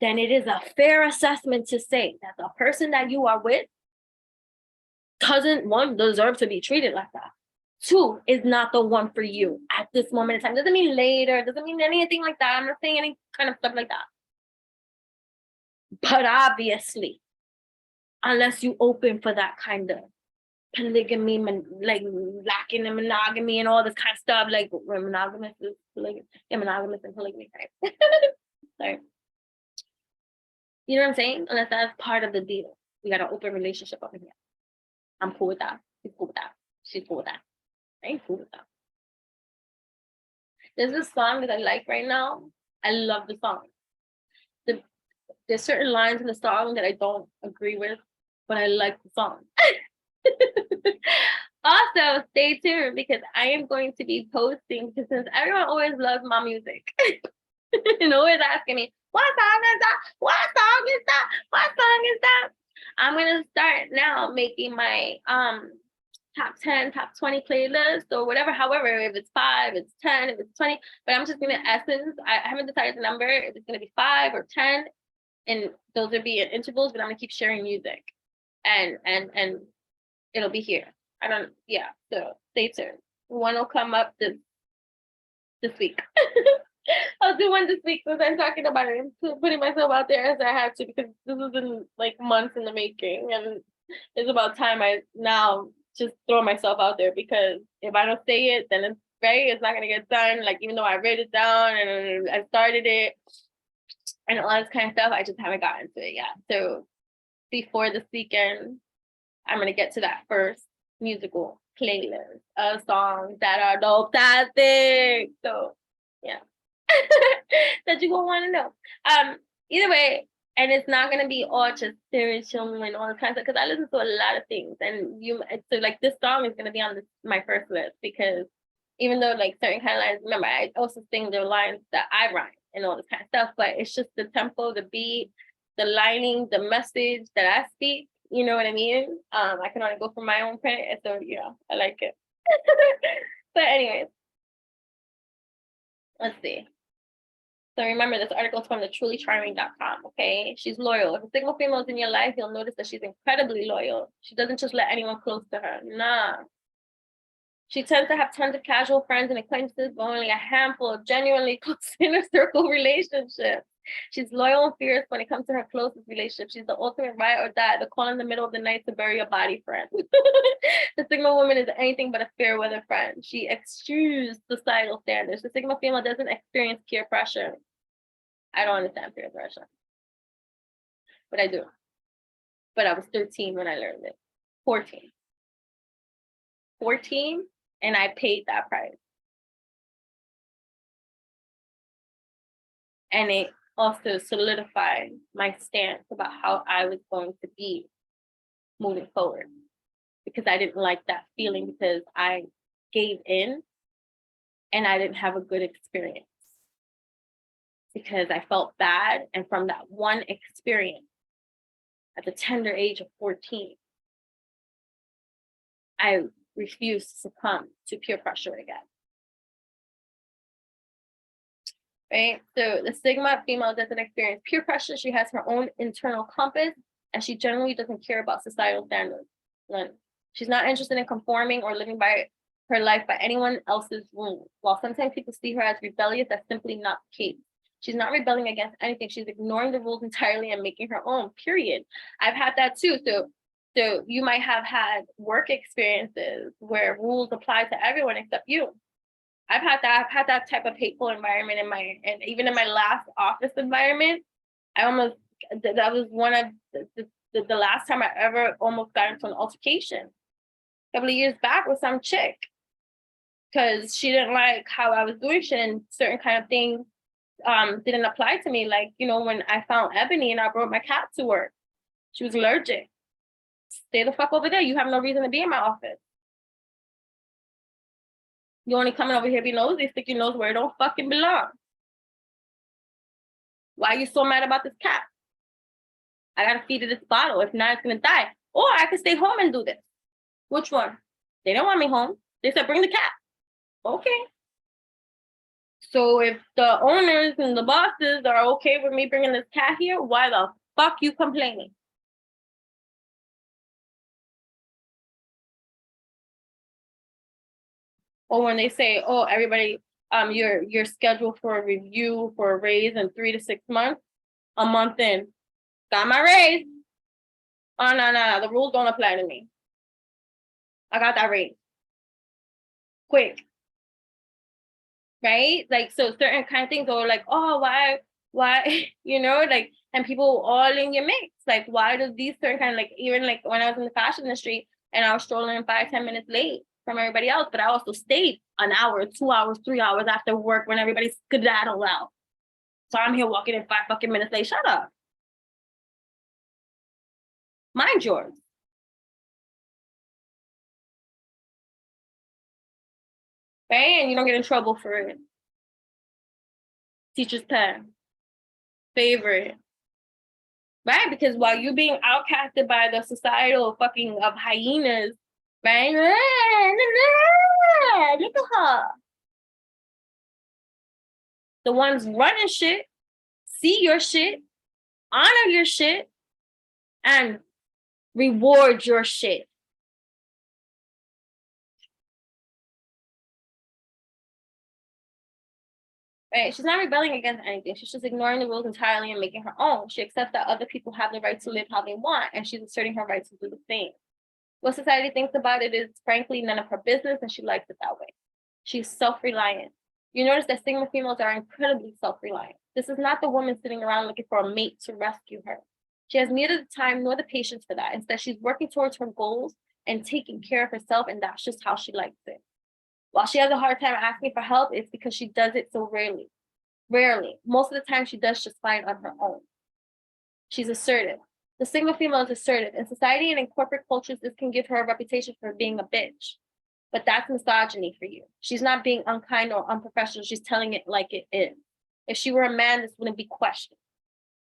then it is a fair assessment to say that the person that you are with doesn't, one, deserve to be treated like that. Two, is not the one for you at this moment in time. Doesn't mean later, doesn't mean anything like that. I'm not saying any kind of stuff like that. But obviously, unless you open for that kind of polygamy, like lacking in monogamy and all this kind of stuff, like monogamous is polygamy, monogamous and polygamy, right? Sorry. You know what I'm saying? Unless that's part of the deal. We got an open relationship over here. I'm cool with that. He's cool with that. She's cool with that. I ain't cool with that. There's this song that I like right now. I love the song. There's certain lines in the song that I don't agree with, but I like the song. Also, stay tuned because I am going to be posting, because since everyone always loves my music and always asking me, what song is that? What song is that? What song is that? I'm gonna start now making my top 10, top 20 playlist or whatever, however, if it's 5, it's 10, if it's 20, but I'm just gonna essence. I haven't decided the number, if it's gonna be 5 or 10, and those will be at intervals, but I'm gonna keep sharing music and it'll be here. So stay tuned. One will come up this week. I'll do one this week since I'm talking about it and putting myself out there as I have to, because this has been like months in the making, and it's about time I now just throw myself out there, because if I don't say it, then it's not gonna get done. Like, even though I wrote it down and I started it and all this kind of stuff, I just haven't gotten to it yet. So before this weekend, I'm gonna get to that first musical playlist of songs that are dope-tastic. So yeah. That you gonna want to know. Either way, and it's not gonna be all just spiritual and all kinds of, because I listen to a lot of things, and so like this song is gonna be on my first list, because even though like certain kind of lines, remember I also sing the lines that I rhyme and all this kind of stuff, but it's just the tempo, the beat, the lining, the message that I speak. You know what I mean? I can only go from my own print, and so yeah, I like it. But anyways, let's see. So remember, this article is from the trulycharming.com, okay? She's loyal. If a single female is in your life, you'll notice that she's incredibly loyal. She doesn't just let anyone close to her. Nah. She tends to have tons of casual friends and acquaintances, but only a handful of genuinely close inner circle relationships. She's loyal and fierce when it comes to her closest relationship. She's the ultimate ride or die, the call in the middle of the night to bury your body friend. The Sigma woman is anything but a fair weather friend. She eschews societal standards. The Sigma female doesn't experience peer pressure. I don't understand peer pressure, but I do. But I was 13 when I learned it. 14, and I paid that price. And it also solidified my stance about how I was going to be moving forward, because I didn't like that feeling, because I gave in and I didn't have a good experience, because I felt bad. And from that one experience at the tender age of 14, I refused to succumb to peer pressure again. Right? So the Sigma female doesn't experience peer pressure. She has her own internal compass, and she generally doesn't care about societal standards. None. She's not interested in conforming or living by her life by anyone else's rules. While sometimes people see her as rebellious, that's simply not the case. She's not rebelling against anything. She's ignoring the rules entirely and making her own, period. I've had that too. So you might have had work experiences where rules apply to everyone except you. I've had that type of hateful environment and even in my last office environment. That was one of the last time I ever almost got into an altercation a couple of years back with some chick, because she didn't like how I was doing shit, and certain kind of things didn't apply to me. Like, when I found Ebony and I brought my cat to work, she was allergic. Stay the fuck over there. You have no reason to be in my office. You only coming over here be nosy, stick your nose where it don't fucking belong. Why are you so mad about this cat? I gotta feed it this bottle. If not, it's gonna die. Or I could stay home and do this. Which one? They don't want me home. They said, bring the cat. Okay. So if the owners and the bosses are okay with me bringing this cat here, why the fuck you complaining? Or when they say, oh, everybody, you're scheduled for a review for a raise in 3 to 6 months, a month in, got my raise. Oh, no, the rules don't apply to me. I got that raise. Quick. Right? Like, so certain kind of things are like, oh, why, like, and people all in your mix. Like, why do these certain kind of, like, even like when I was in the fashion industry and I was strolling 5-10 minutes late from everybody else, but I also stayed an hour, 2 hours, 3 hours after work when everybody's skedaddled out. So I'm here walking in 5 fucking minutes late. Shut up. Mind yours. right? And you don't get in trouble for it. Teacher's pet, favorite, right? Because while you're being outcasted by the societal fucking of hyenas, right? Look at her. The ones running shit, see your shit, honor your shit, and reward your shit. Right? She's not rebelling against anything. She's just ignoring the rules entirely and making her own. She accepts that other people have the right to live how they want, and she's asserting her right to do the same. What society thinks about it is frankly none of her business, and she likes it that way. She's self-reliant. You notice that Sigma females are incredibly self-reliant. This is not the woman sitting around looking for a mate to rescue her. She has neither the time nor the patience for that. Instead, she's working towards her goals and taking care of herself, and that's just how she likes it. While she has a hard time asking for help, it's because she does it so rarely. Most of the time, she does just fine on her own. She's assertive. The Sigma female is assertive. In society and in corporate cultures, this can give her a reputation for being a bitch. But that's misogyny for you. She's not being unkind or unprofessional. She's telling it like it is. If she were a man, this wouldn't be questioned.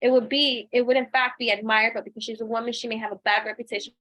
It would in fact be admired, but because she's a woman, she may have a bad reputation